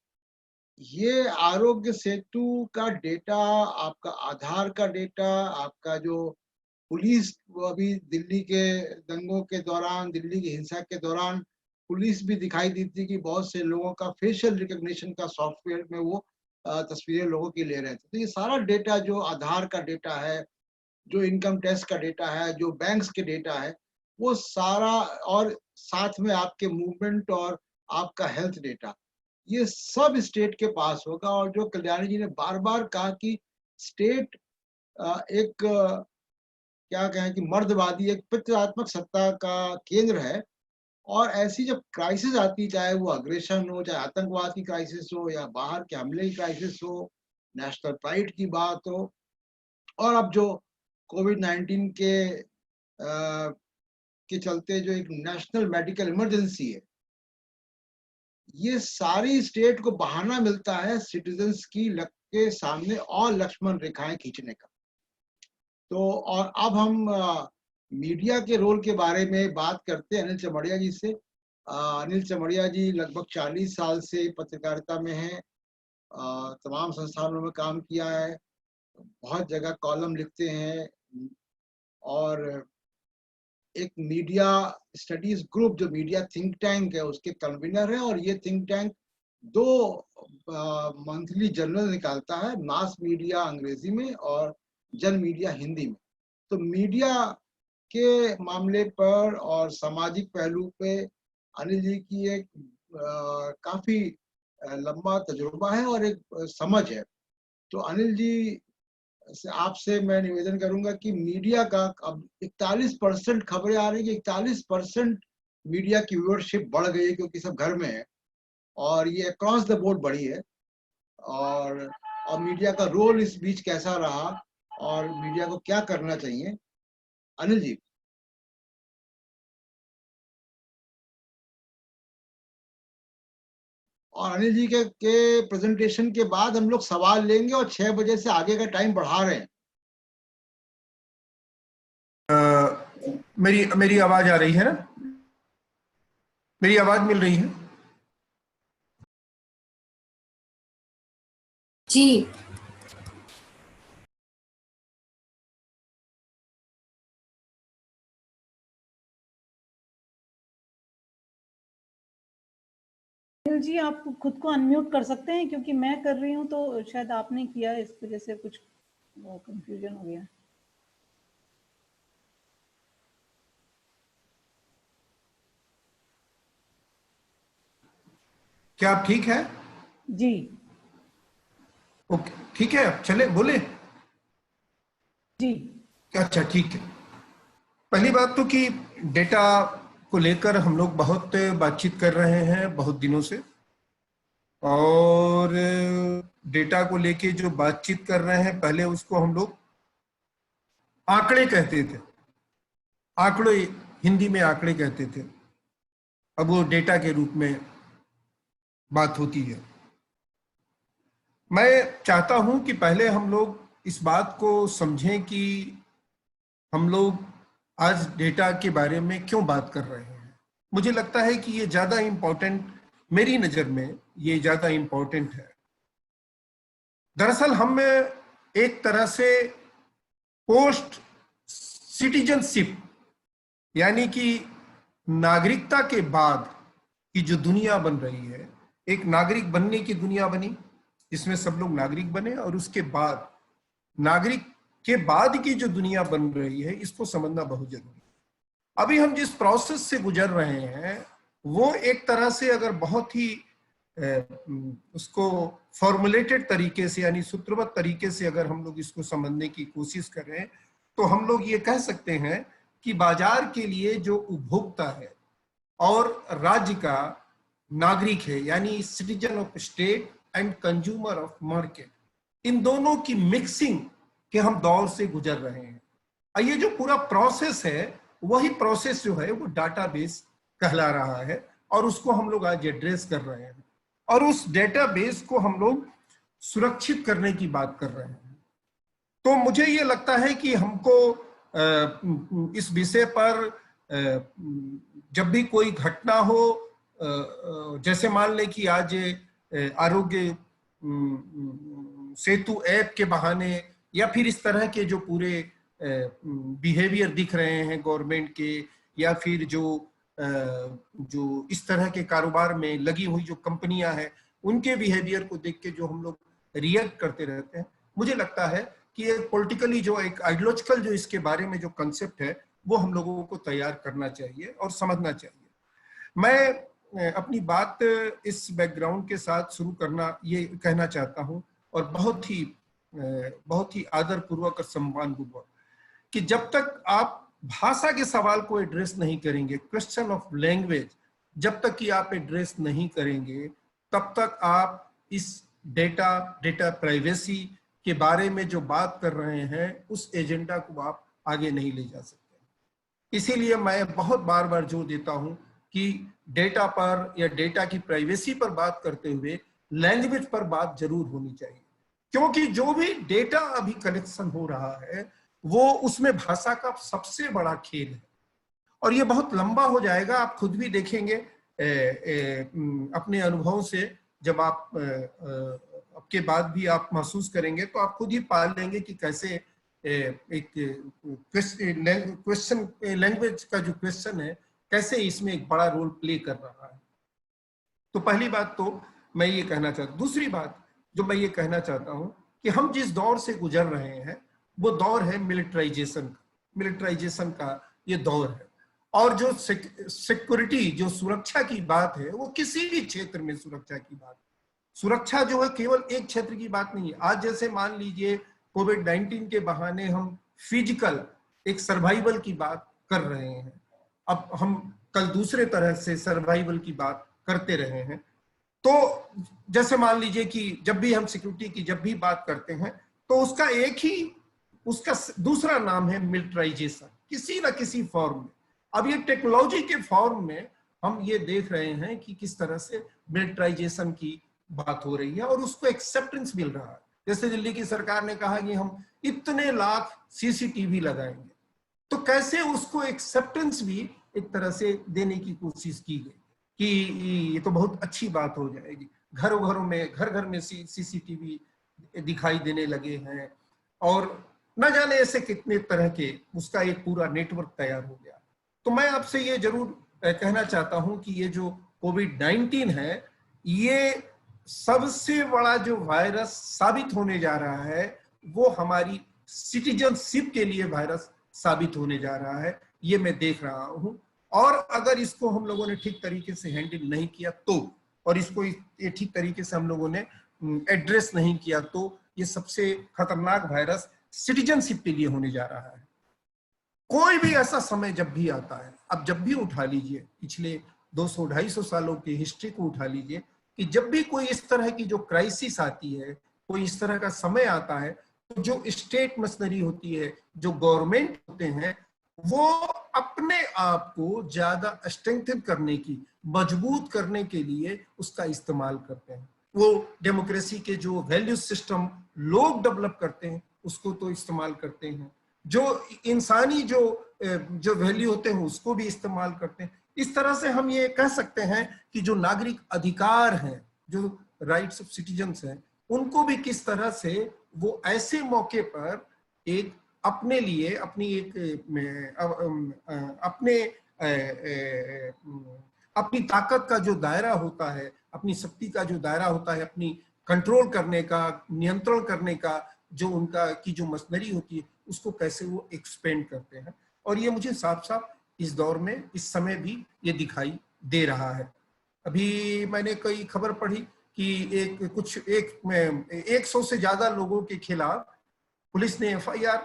ये आरोग्य सेतु का डेटा, आपका आधार का डेटा, आपका जो पुलिस, अभी दिल्ली के दंगों के दौरान, दिल्ली की हिंसा के दौरान पुलिस भी दिखाई दी थी कि बहुत से लोगों का फेशियल रिकॉग्निशन का सॉफ्टवेयर में वो तस्वीरें लोगों की ले रहे थे। तो ये सारा डेटा, जो आधार का डेटा है, जो इनकम टैक्स का डेटा है, जो बैंक्स के डेटा है, वो सारा, और साथ में आपके मूवमेंट और आपका हेल्थ डेटा, ये सब स्टेट के पास होगा। और जो कल्याणी जी ने बार बार कहा कि स्टेट एक क्या कहें कि मर्दवादी, एक पितृत्वात्मक सत्ता का केंद्र है। और ऐसी जब क्राइसिस आती, चाहे वो अग्रेशन हो, चाहे आतंकवाद की क्राइसिस हो, या बाहर के हमले की क्राइसिस हो, नेशनल प्राइड की बात हो, और अब जो कोविड-19 के चलते जो एक नेशनल मेडिकल इमरजेंसी है, ये सारी स्टेट को बहाना मिलता है सिटीजन्स की लग के सामने और लक्ष्मण रेखाएं खींचने का। तो और अब हम मीडिया के रोल के बारे में बात करते हैं अनिल चमड़िया जी से। अनिल चमड़िया जी लगभग 40 साल से पत्रकारिता में हैं, तमाम संस्थानों में काम किया है, बहुत जगह कॉलम लिखते हैं, और एक मीडिया स्टडीज ग्रुप, जो मीडिया थिंक टैंक है, उसके कन्वीनर है। और ये थिंक टैंक 2 मंथली जर्नल निकालता है, मास मीडिया अंग्रेजी में और जन मीडिया हिंदी में। तो मीडिया के मामले पर और सामाजिक पहलू पे अनिल जी की एक काफी लंबा तजुर्बा है और एक समझ है। तो अनिल जी आपसे मैं निवेदन करूंगा कि मीडिया का अब 41% खबरें आ रही है, 41% मीडिया की व्यूअरशिप बढ़ गई है, क्योंकि सब घर में है, और ये अक्रॉस द बोर्ड बढ़ी है। और मीडिया का रोल इस बीच कैसा रहा, और मीडिया को क्या करना चाहिए, अनिल जी। और अनिल जी के प्रेजेंटेशन के बाद हम लोग सवाल लेंगे, और 6 बजे से आगे का टाइम बढ़ा रहे हैं। मेरी आवाज आ रही है ना? मेरी आवाज मिल रही है? जी। अनिल जी, आप खुद को अनम्यूट कर सकते हैं, क्योंकि मैं कर रही हूँ तो शायद आपने किया, इस वजह से कुछ कंफ्यूजन हो गया। क्या आप ठीक है? जी ओके, ठीक है, चले बोले। जी। अच्छा, ठीक है। पहली बात तो कि डेटा को लेकर हम लोग बहुत बातचीत कर रहे हैं बहुत दिनों से, और डेटा को लेके जो बातचीत कर रहे हैं, पहले उसको हम लोग आंकड़े कहते थे, आंकड़े, हिंदी में आंकड़े कहते थे, अब वो डेटा के रूप में बात होती है। मैं चाहता हूं कि पहले हम लोग इस बात को समझें कि हम लोग आज डेटा के बारे में क्यों बात कर रहे हैं। मुझे लगता है कि ये ज्यादा इंपॉर्टेंट, मेरी नजर में ये ज्यादा इंपॉर्टेंट है। दरअसल हम एक तरह से पोस्ट सिटीजनशिप, यानी कि नागरिकता के बाद की जो दुनिया बन रही है, एक नागरिक बनने की दुनिया बनी जिसमें सब लोग नागरिक बने, और उसके बाद नागरिक के बाद की जो दुनिया बन रही है, इसको समझना बहुत जरूरी है। अभी हम जिस प्रोसेस से गुजर रहे हैं वो एक तरह से अगर बहुत ही उसको फॉर्मुलेटेड तरीके से, यानी सूत्रबद्ध तरीके से अगर हम लोग इसको समझने की कोशिश करें, तो हम लोग ये कह सकते हैं कि बाजार के लिए जो उपभोक्ता है और राज्य का नागरिक है, यानी citizen of state and consumer of market, इन दोनों की मिक्सिंग के हम दौर से गुजर रहे हैं। और ये जो पूरा प्रोसेस है, वही प्रोसेस जो है वो डाटाबेस कहला रहा है, और उसको हम लोग आज एड्रेस कर रहे हैं, और उस डेटाबेस को हम लोग सुरक्षित करने की बात कर रहे हैं। तो मुझे ये लगता है कि हमको इस विषय पर जब भी कोई घटना हो, जैसे मान ले कि आज आरोग्य सेतु ऐप के बहाने या फिर इस तरह के जो पूरे बिहेवियर दिख रहे हैं गवर्नमेंट के, या फिर जो इस तरह के कारोबार में लगी हुई जो कंपनियां हैं उनके बिहेवियर को देख के जो हम लोग रिएक्ट करते रहते हैं, मुझे लगता है कि एक पॉलिटिकली जो एक आइडियोलॉजिकल जो इसके बारे में जो कंसेप्ट है वो हम लोगों को तैयार करना चाहिए और समझना चाहिए। मैं अपनी बात इस बैकग्राउंड के साथ शुरू करना ये कहना चाहता हूं, और बहुत ही आदर पूर्वक और सम्मान पूर्वक, कि जब तक आप भाषा के सवाल को एड्रेस नहीं करेंगे, क्वेश्चन ऑफ लैंग्वेज जब तक कि आप एड्रेस नहीं करेंगे, तब तक आप इस डेटा प्राइवेसी के बारे में जो बात कर रहे हैं उस एजेंडा को आप आगे नहीं ले जा सकते। इसीलिए मैं बहुत बार बार जोर देता हूं कि डेटा पर या डेटा की प्राइवेसी पर बात करते हुए लैंग्वेज पर बात जरूर होनी चाहिए, क्योंकि जो भी डेटा अभी कलेक्शन हो रहा है वो उसमें भाषा का सबसे बड़ा खेल है, और ये बहुत लंबा हो जाएगा। आप खुद भी देखेंगे अपने अनुभव से, जब आप आपके बाद भी आप महसूस करेंगे तो आप खुद ही पाल लेंगे कि कैसे एक क्वेश्चन लैंग्वेज का जो क्वेश्चन है कैसे इसमें एक बड़ा रोल प्ले कर रहा है। तो पहली बात तो मैं ये कहना चाहता हूँ। दूसरी बात जो मैं ये कहना चाहता हूँ कि हम जिस दौर से गुजर रहे हैं वो दौर है मिलिट्राइजेशन का ये दौर है, और जो सिक्योरिटी जो सुरक्षा की बात है वो किसी भी क्षेत्र में सुरक्षा की बात, सुरक्षा जो है केवल एक क्षेत्र की बात नहीं है। आज जैसे मान लीजिए कोविड-19 के बहाने हम फिजिकल एक सर्वाइवल की बात कर रहे हैं, अब हम कल दूसरे तरह से सर्वाइवल की बात करते रहे हैं। तो जैसे मान लीजिए कि जब भी हम सिक्योरिटी की जब भी बात करते हैं तो उसका दूसरा नाम है मिलिट्राइजेशन, किसी ना किसी फॉर्म में। अब ये टेक्नोलॉजी के फॉर्म में हम ये देख रहे हैं कि किस तरह से मिलिट्राइजेशन की बात हो रही है और उसको एक्सेप्टेंस मिल रहा है। जैसे दिल्ली की सरकार ने कहा कि हम इतने लाख सीसीटीवी लगाएंगे, तो कैसे उसको एक्सेप्टेंस भी एक तरह से देने की कोशिश की गई कि ये तो बहुत अच्छी बात हो जाएगी, घर घर में सीसीटीवी दिखाई देने लगे हैं, और न जाने ऐसे कितने तरह के उसका एक पूरा नेटवर्क तैयार हो गया। तो मैं आपसे ये जरूर कहना चाहता हूं कि ये जो कोविड-19 है ये सबसे बड़ा जो वायरस साबित होने जा रहा है वो हमारी सिटीजनशिप के लिए वायरस साबित होने जा रहा है, ये मैं देख रहा हूं। और अगर इसको हम लोगों ने ठीक तरीके से हैंडल नहीं किया तो, और इसको ये ठीक तरीके से हम लोगों ने एड्रेस नहीं किया तो ये सबसे खतरनाक वायरस सिटीजनशिप के लिए होने जा रहा है। कोई भी ऐसा समय जब भी आता है, अब जब भी उठा लीजिए पिछले 200-250 सालों की हिस्ट्री को उठा लीजिए, कि जब भी कोई इस तरह की जो क्राइसिस आती है, कोई इस तरह का समय आता है, तो जो स्टेट मशीनरी होती है, जो गवर्नमेंट होते हैं, वो अपने आप को ज्यादा स्ट्रेंथन करने की, मजबूत करने के लिए उसका इस्तेमाल करते हैं। वो डेमोक्रेसी के जो वैल्यू सिस्टम लोग डेवलप करते हैं उसको तो इस्तेमाल करते हैं, जो इंसानी जो वैल्यू होते हैं उसको भी इस्तेमाल करते हैं। इस तरह से हम ये कह सकते हैं कि जो नागरिक अधिकार हैं, जो राइट्स ऑफ सिटीजन्स हैं, उनको भी किस तरह से वो ऐसे मौके पर एक अपने लिए अपनी ताकत का जो दायरा होता है, अपनी शक्ति का जो दायरा होता है, अपनी कंट्रोल करने का, नियंत्रण करने का जो उनका की जो मशीनरी होती है, उसको कैसे वो एक्सपेंड करते हैं। और ये मुझे साफ साफ इस दौर में, इस समय भी ये दिखाई दे रहा है। अभी मैंने कई खबर पढ़ी कि 100 से ज्यादा लोगों के खिलाफ पुलिस ने FIR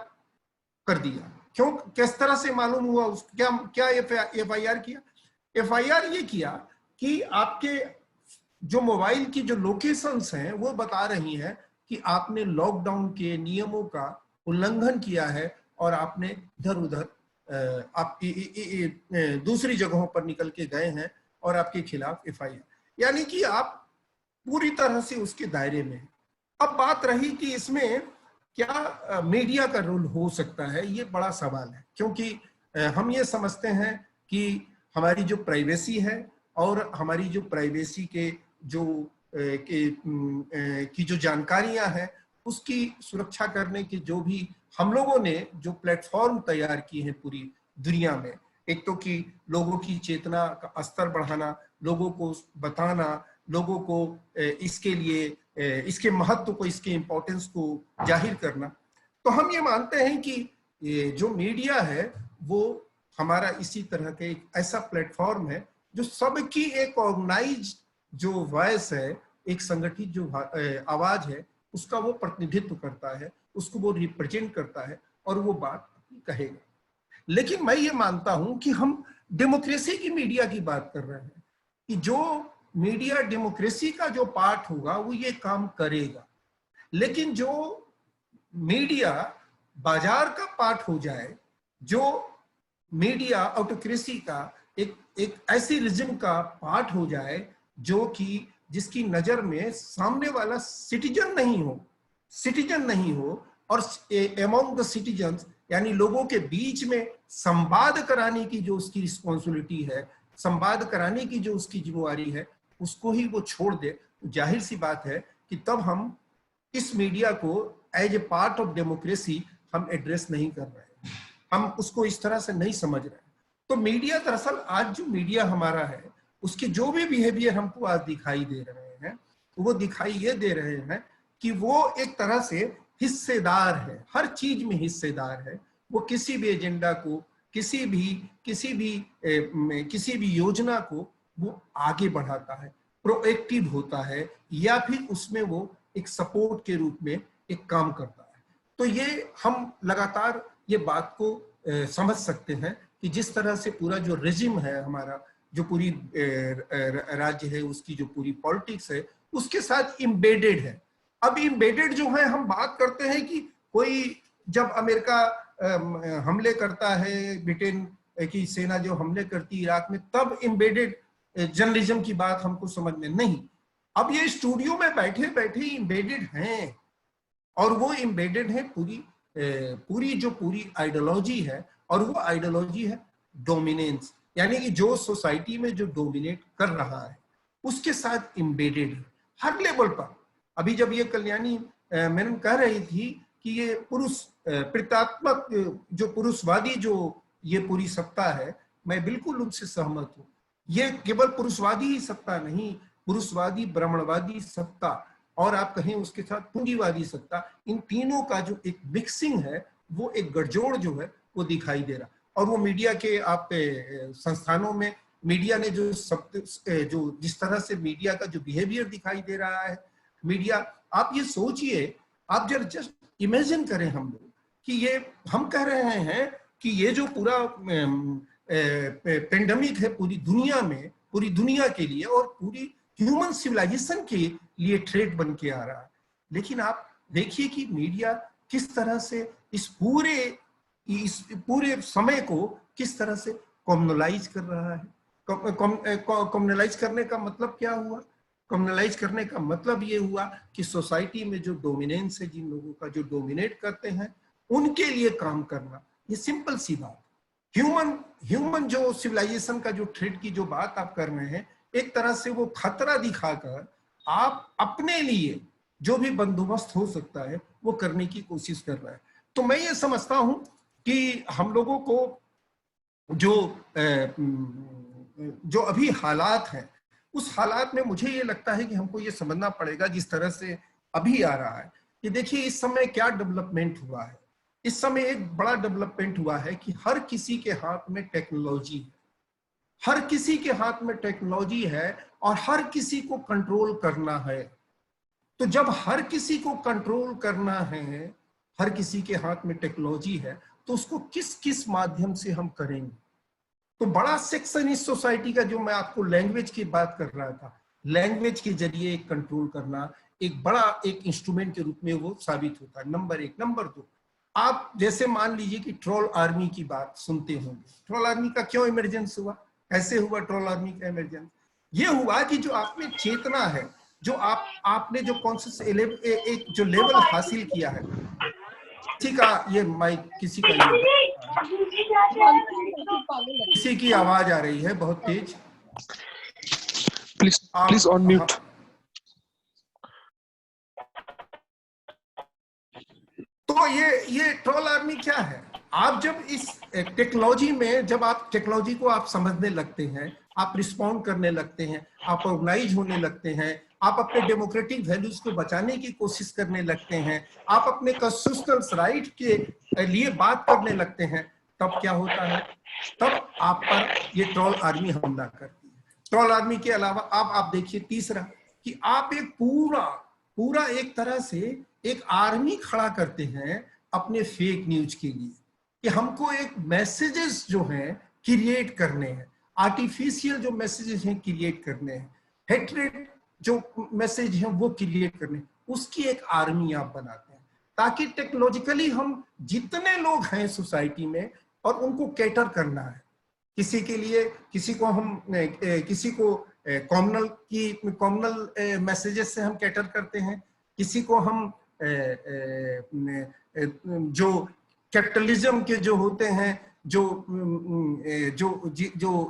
कर दिया। क्यों, किस तरह से मालूम हुआ? क्या FIR किया? FIR ये किया कि आपके जो मोबाइल की जो लोकेशंस हैं वो बता रही हैं कि आपने लॉकडाउन के नियमों का उल्लंघन किया है और आपने इधर उधर आप दूसरी जगहों पर निकल के गए हैं और आपके खिलाफ FIR, यानी कि आप पूरी तरह से उसके दायरे में हैं। अब बात रही कि इसमें क्या मीडिया का रोल हो सकता है, ये बड़ा सवाल है। क्योंकि हम ये समझते हैं कि हमारी जो प्राइवेसी है और हमारी जो प्राइवेसी के जो की जो जानकारियां हैं उसकी सुरक्षा करने की जो भी हम लोगों ने जो प्लेटफॉर्म तैयार किए हैं पूरी दुनिया में, एक तो कि लोगों की चेतना का स्तर बढ़ाना, लोगों को बताना, लोगों को इसके लिए इसके महत्व को, इसके इम्पोर्टेंस को जाहिर करना। तो हम ये मानते हैं कि ये जो मीडिया है वो हमारा इसी तरह के एक ऐसा प्लेटफॉर्म है जो सबकी एक ऑर्गेनाइज जो वॉइस है, एक संगठित जो आवाज है, उसका वो प्रतिनिधित्व करता है, उसको वो रिप्रेजेंट करता है और वो बात कहेगा। लेकिन मैं ये मानता हूं कि हम डेमोक्रेसी की मीडिया की बात कर रहे हैं कि जो मीडिया डेमोक्रेसी का जो पार्ट होगा वो ये काम करेगा। लेकिन जो मीडिया बाजार का पार्ट हो जाए, जो मीडिया ऑटोक्रेसी का एक ऐसी रिजिम का पार्ट हो जाए जो कि जिसकी नजर में सामने वाला सिटीजन नहीं हो और अमॉन्ग द सिटीजन्स यानी लोगों के बीच में संवाद कराने की जो उसकी रिस्पॉन्सिबिलिटी है, संवाद कराने की जो उसकी जिम्मेवारी है, उसको ही वो छोड़ दे, तो जाहिर सी बात है कि तब हम इस मीडिया को as a part of democracy हम एड्रेस नहीं कर रहे हैं, हम उसको इस तरह से नहीं समझ रहे हैं। तो मीडिया दरअसल आज जो मीडिया हमारा है उसके जो भी बिहेवियर हमको आज दिखाई दे रहे हैं, तो वो दिखाई ये दे रहे हैं कि वो एक तरह से हिस्सेदार है, हर चीज में हिस्सेदार है। वो किसी भी एजेंडा को, किसी भी योजना को वो आगे बढ़ाता है, प्रोएक्टिव होता है, या फिर उसमें वो एक सपोर्ट के रूप में एक काम करता है। तो ये हम लगातार ये बात को समझ सकते हैं कि जिस तरह से पूरा जो रेजिम है हमारा, जो पूरी राज्य है, उसकी जो पूरी पॉलिटिक्स है उसके साथ इम्बेडेड है। अब इम्बेडेड जो है, हम बात करते हैं कि कोई जब अमेरिका हमले करता है, ब्रिटेन की सेना जो हमले करती है इराक में, तब इम्बेडेड जर्नलिज्म की बात हमको समझ में नहीं। अब ये स्टूडियो में बैठे बैठे इम्बेडेड हैं और वो इम्बेडेड है पूरी जो पूरी आइडियोलॉजी है, और वो आइडियोलॉजी है डोमिनेंस, यानी कि जो सोसाइटी में जो डोमिनेट कर रहा है उसके साथ इम्बेडेड है हर लेवल पर। अभी जब ये कल्याणी मैडम कह रही थी कि ये पुरुष प्रतात्मक जो पुरुषवादी जो ये पूरी सत्ता है, मैं बिल्कुल उनसे सहमत हूँ। ये केवल पुरुषवादी ही सत्ता नहीं, पुरुषवादी, ब्राह्मणवादी सत्ता और आप कहें उसके साथ पूंजीवादी सत्ता, इन तीनों का जो एक मिक्सिंग है, वो एक गठजोड़ जो है वो दिखाई दे रहा। और वो मीडिया के आप संस्थानों में मीडिया ने जो जिस तरह से मीडिया का जो बिहेवियर दिखाई दे रहा है, मीडिया, आप ये सोचिए, आप जस्ट इमेजिन करें हम लोग कि ये हम कह रहे हैं कि ये जो पूरा पेंडेमिक है पूरी दुनिया में, पूरी दुनिया के लिए और पूरी ह्यूमन सिविलाइजेशन के लिए थ्रेट बन के आ रहा है। लेकिन आप देखिए कि मीडिया किस तरह से इस पूरे समय को किस तरह से कम्युनलाइज कर रहा है। कम्युनलाइज करने का मतलब क्या हुआ? कम्युनलाइज करने का मतलब ये हुआ कि सोसाइटी में जो डोमिनेंस है, जिन लोगों का जो डोमिनेट करते हैं, उनके लिए काम करना। ये सिंपल सी बात। ह्यूमन जो सिविलाइजेशन का जो थ्रेट की जो बात आप कर रहे हैं, एक तरह से वो खतरा दिखाकर आप अपने लिए जो भी बंदोबस्त हो सकता है वो करने की कोशिश कर रहा है। तो मैं ये समझता हूं कि हम लोगों को जो अभी हालात हैं, उस हालात में मुझे ये लगता है कि हमको ये समझना पड़ेगा, जिस तरह से अभी आ रहा है कि देखिए इस समय क्या डेवलपमेंट हुआ है। इस समय एक बड़ा डेवलपमेंट हुआ है कि हर किसी के हाथ में टेक्नोलॉजी है, हर किसी के हाथ में टेक्नोलॉजी है और हर किसी को कंट्रोल करना है। तो जब हर किसी को कंट्रोल करना है, हर किसी के हाथ में टेक्नोलॉजी है, तो उसको किस किस माध्यम से हम करेंगे। तो बड़ा सेक्शन इस सोसाइटी का, जो मैं आपको लैंग्वेज की बात कर रहा था, लैंग्वेज के जरिए कंट्रोल करना एक बड़ा एक इंस्ट्रूमेंट के रूप में वो साबित होता है। नंबर एक। नंबर दो, आप जैसे मान लीजिए कि ट्रोल आर्मी की बात सुनते होंगे। ट्रोल आर्मी का क्यों इमरजेंस हुआ? कैसे हुआ ट्रोल आर्मी का इमरजेंस? ये हुआ कि जो आप में चेतना है, जो आपने जो कॉन्शियस एक जो लेवल हासिल किया है, किसी का ये माइक, किसी का ये, किसी की आवाज आ रही है बहुत तेज। Please on mute. तो ये ट्रोल आर्मी क्या है? आप जब इस टेक्नोलॉजी में, जब आप टेक्नोलॉजी को आप समझने लगते हैं, आप रिस्पॉन्ड करने लगते हैं, आप ऑर्गेनाइज होने लगते हैं, आप अपने डेमोक्रेटिक वैल्यूज को बचाने की कोशिश करने लगते हैं, आप अपने कॉन्स्टिट्यूशनल राइट के लिए बात करने लगते हैं, तब क्या होता है? तब आप पर ये ट्रोल आर्मी हमला करती है। ट्रोल आर्मी के अलावा आप देखिए तीसरा, कि आप एक पूरा एक तरह से एक आर्मी खड़ा करते हैं अपने फेक न्यूज के लिए, कि हमको एक मैसेजेस जो हैं क्रिएट करने हैं, आर्टिफिशियल जो मैसेजेस हैं क्रिएट करने हैं, हेट्रेड जो मैसेज हैं वो क्रिएट करने, उसकी एक आर्मी आप बनाते हैं, ताकि टेक्नोलॉजिकली हम जितने लोग हैं सोसाइटी में, और उनको कैटर करना है। किसी के लिए, किसी को कॉमनल मैसेजेस से हम कैटर करते हैं, किसी को हम जो कैपिटलिज्म के जो होते हैं, जो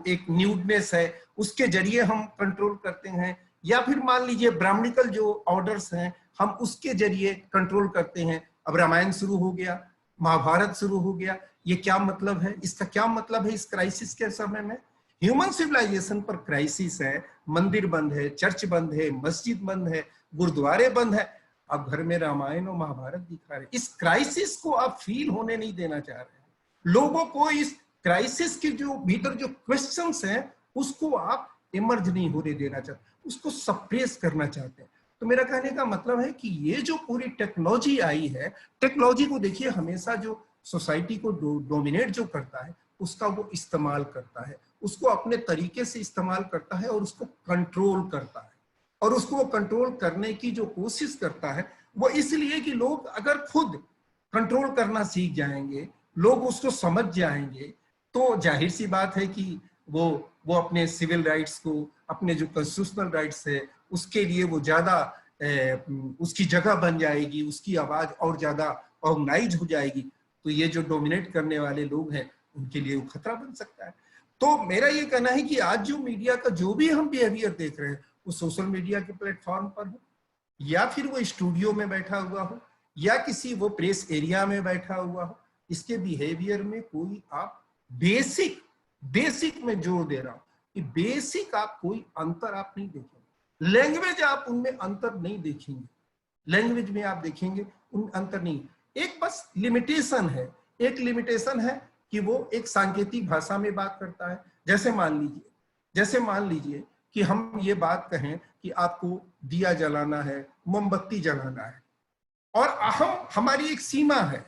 एक न्यूडनेस है उसके जरिए हम कंट्रोल करते हैं, या फिर मान लीजिए ब्राह्मणिकल जो ऑर्डर्स हैं हम उसके जरिए कंट्रोल करते हैं। अब रामायण शुरू हो गया, महाभारत शुरू हो गया, ये क्या मतलब है? इसका क्या मतलब है इस क्राइसिस के समय में? ह्यूमन सिविलाइजेशन पर क्राइसिस है, मंदिर बंद है, चर्च बंद है, मस्जिद बंद है, गुरुद्वारे बंद है, आप घर में रामायण और महाभारत दिखा रहे। इस क्राइसिस को आप फील होने नहीं देना चाह रहे हैं। लोगों को इस क्राइसिस के जो भीतर जो क्वेश्चंस हैं उसको आप इमर्ज नहीं होने देना चाहते, उसको सप्रेस करना चाहते हैं। तो मेरा कहने का मतलब है कि ये जो पूरी टेक्नोलॉजी आई है, टेक्नोलॉजी को देखिए हमेशा जो सोसाइटी को डोमिनेट जो करता है उसका वो इस्तेमाल करता है, उसको अपने तरीके से इस्तेमाल करता है और उसको कंट्रोल करता है। और उसको वो कंट्रोल करने की जो कोशिश करता है वो इसलिए कि लोग अगर खुद कंट्रोल करना सीख जाएंगे, लोग उसको समझ जाएंगे, तो जाहिर सी बात है कि वो अपने सिविल राइट्स को, अपने जो कॉन्स्टिट्यूशनल राइट्स है उसके लिए वो ज्यादा उसकी जगह बन जाएगी, उसकी आवाज और ज्यादा ऑर्गेनाइज हो जाएगी। तो ये जो डोमिनेट करने वाले लोग हैं उनके लिए वो खतरा बन सकता है। तो मेरा ये कहना है कि आज जो मीडिया का जो भी हम बिहेवियर देख रहे हैं, वो सोशल मीडिया के प्लेटफॉर्म पर हो, या फिर वो स्टूडियो में बैठा हुआ हो, या किसी वो प्रेस एरिया में बैठा हुआ हो, इसके बिहेवियर में कोई आप बेसिक में जोर दे रहा हूं कि बेसिक आप कोई अंतर आप नहीं देखेंगे। लैंग्वेज आप उनमें अंतर नहीं देखेंगे, लैंग्वेज में आप देखेंगे उन अंतर नहीं। एक बस लिमिटेशन है, एक लिमिटेशन है कि वो एक सांकेतिक भाषा में बात करता है। जैसे मान लीजिए कि हम ये बात कहें कि आपको दिया जलाना है, मोमबत्ती जलाना है, और हमारी एक सीमा है,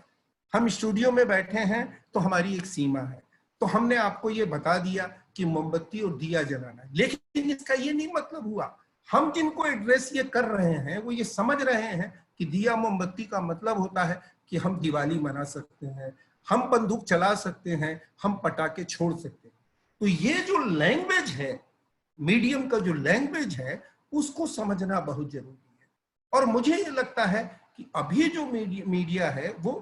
हम स्टूडियो में बैठे हैं तो हमारी एक सीमा है, तो हमने आपको ये बता दिया कि मोमबत्ती और दिया जलाना है। लेकिन इसका ये नहीं मतलब हुआ, हम जिनको एड्रेस ये कर रहे हैं वो ये समझ रहे हैं कि दिया मोमबत्ती का मतलब होता है कि हम दिवाली मना सकते हैं, हम बंदूक चला सकते हैं, हम पटाखे छोड़ सकते हैं। तो ये जो लैंग्वेज है, मीडियम का जो लैंग्वेज है, उसको समझना बहुत जरूरी है। और मुझे ये लगता है कि अभी जो मीडिया है वो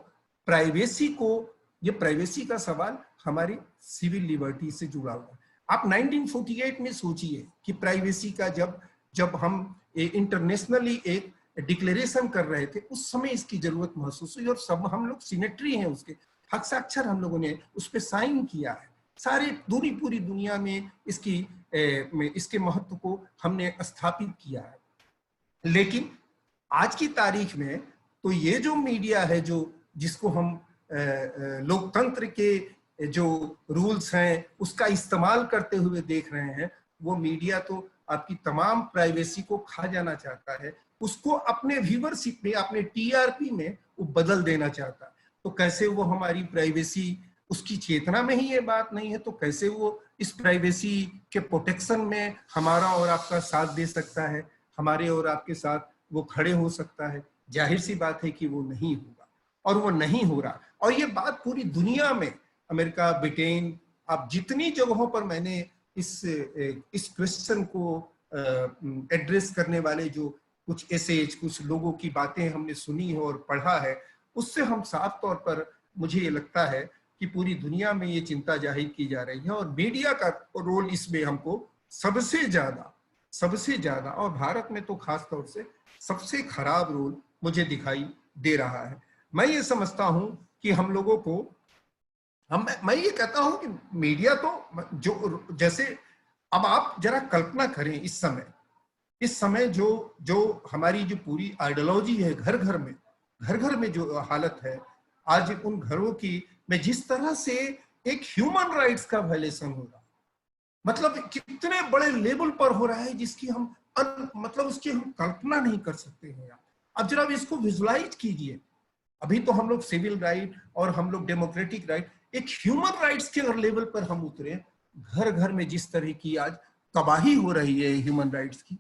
प्राइवेसी को, ये प्राइवेसी का सवाल हमारी सिविल लिबर्टी से जुड़ा हुआ है। आप 1948 में सोचिए कि प्राइवेसी का जब हम इंटरनेशनली एक डिक्लेरेशन कर रहे थे, उस समय इसकी जरूरत महसूस हुई, और सब हम लोग सिग्नेटरी हैं उसके, हस्ताक्षर हम लोगों ने उस पर साइन किया है। सारे पूरी दुनिया में इसके महत्व को हमने स्थापित किया है। लेकिन आज की तारीख में तो ये जो मीडिया है, जिसको हम लोकतंत्र के जो रूल्स हैं उसका इस्तेमाल करते हुए देख रहे हैं, वो मीडिया तो आपकी तमाम प्राइवेसी को खा जाना चाहता है, उसको अपने व्यूअरशिप में, अपने टीआरपी में वो बदल देना चाहता है। तो कैसे वो हमारी प्राइवेसी, उसकी चेतना में ही ये बात नहीं है, तो कैसे वो इस प्राइवेसी के प्रोटेक्शन में हमारा और आपका साथ दे सकता है, हमारे और आपके साथ वो खड़े हो सकता है? जाहिर सी बात है कि वो नहीं होगा, और वो नहीं हो रहा। और ये बात पूरी दुनिया में, अमेरिका, ब्रिटेन, आप जितनी जगहों पर मैंने इस क्वेश्चन को एड्रेस करने वाले जो कुछ एसेज, कुछ लोगों की बातें हमने सुनी है और पढ़ा है, उससे हम साफ तौर पर, मुझे ये लगता है कि पूरी दुनिया में ये चिंता जाहिर की जा रही है और मीडिया का रोल इसमें हमको सबसे ज्यादा और भारत में तो खास तौर से सबसे खराब रोल मुझे दिखाई दे रहा है। मैं ये समझता हूं कि हम लोगों को, मैं ये कहता हूं कि मीडिया तो जो, जैसे अब आप जरा कल्पना करें इस समय जो हमारी जो पूरी आइडियोलॉजी है घर घर में जो हालत है आज उन घरों की, में जिस तरह से एक ह्यूमन राइट्स का वायलेशन हो रहा, मतलब कितने बड़े लेवल पर हो रहा है जिसकी हम मतलब उसकी हम कल्पना नहीं कर सकते हैं। अब जरा इसको विजुलाइज कीजिए। अभी तो हम लोग सिविल राइट और हम लोग डेमोक्रेटिक राइट, एक ह्यूमन राइट्स के अगर लेवल पर हम उतरे, घर घर में जिस तरह की आज तबाही हो रही है ह्यूमन राइट्स की,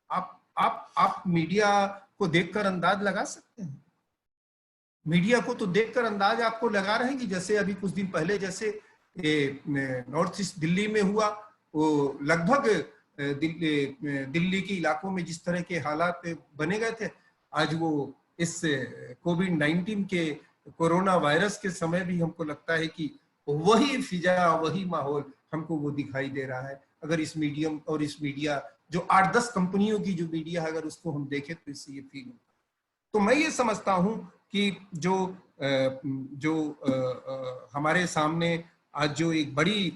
आप मीडिया को देखकर अंदाज लगा सकते हैं। मीडिया को तो देखकर अंदाज आपको लगा रहे हैं कि जैसे अभी कुछ दिन पहले जैसे नॉर्थ ईस्ट दिल्ली में हुआ, वो लगभग दिल्ली के इलाकों में जिस तरह के हालात बने गए थे, आज वो इस कोविड-19 के कोरोना वायरस के समय भी हमको लगता है कि वही फिजा, वही माहौल हमको वो दिखाई दे रहा है। अगर इस मीडियम और इस मीडिया जो 8-10 कंपनियों की जो मीडिया है, अगर उसको हम देखें तो इससे ये फील होता है। तो मैं ये समझता हूं कि जो हमारे सामने आज जो एक बड़ी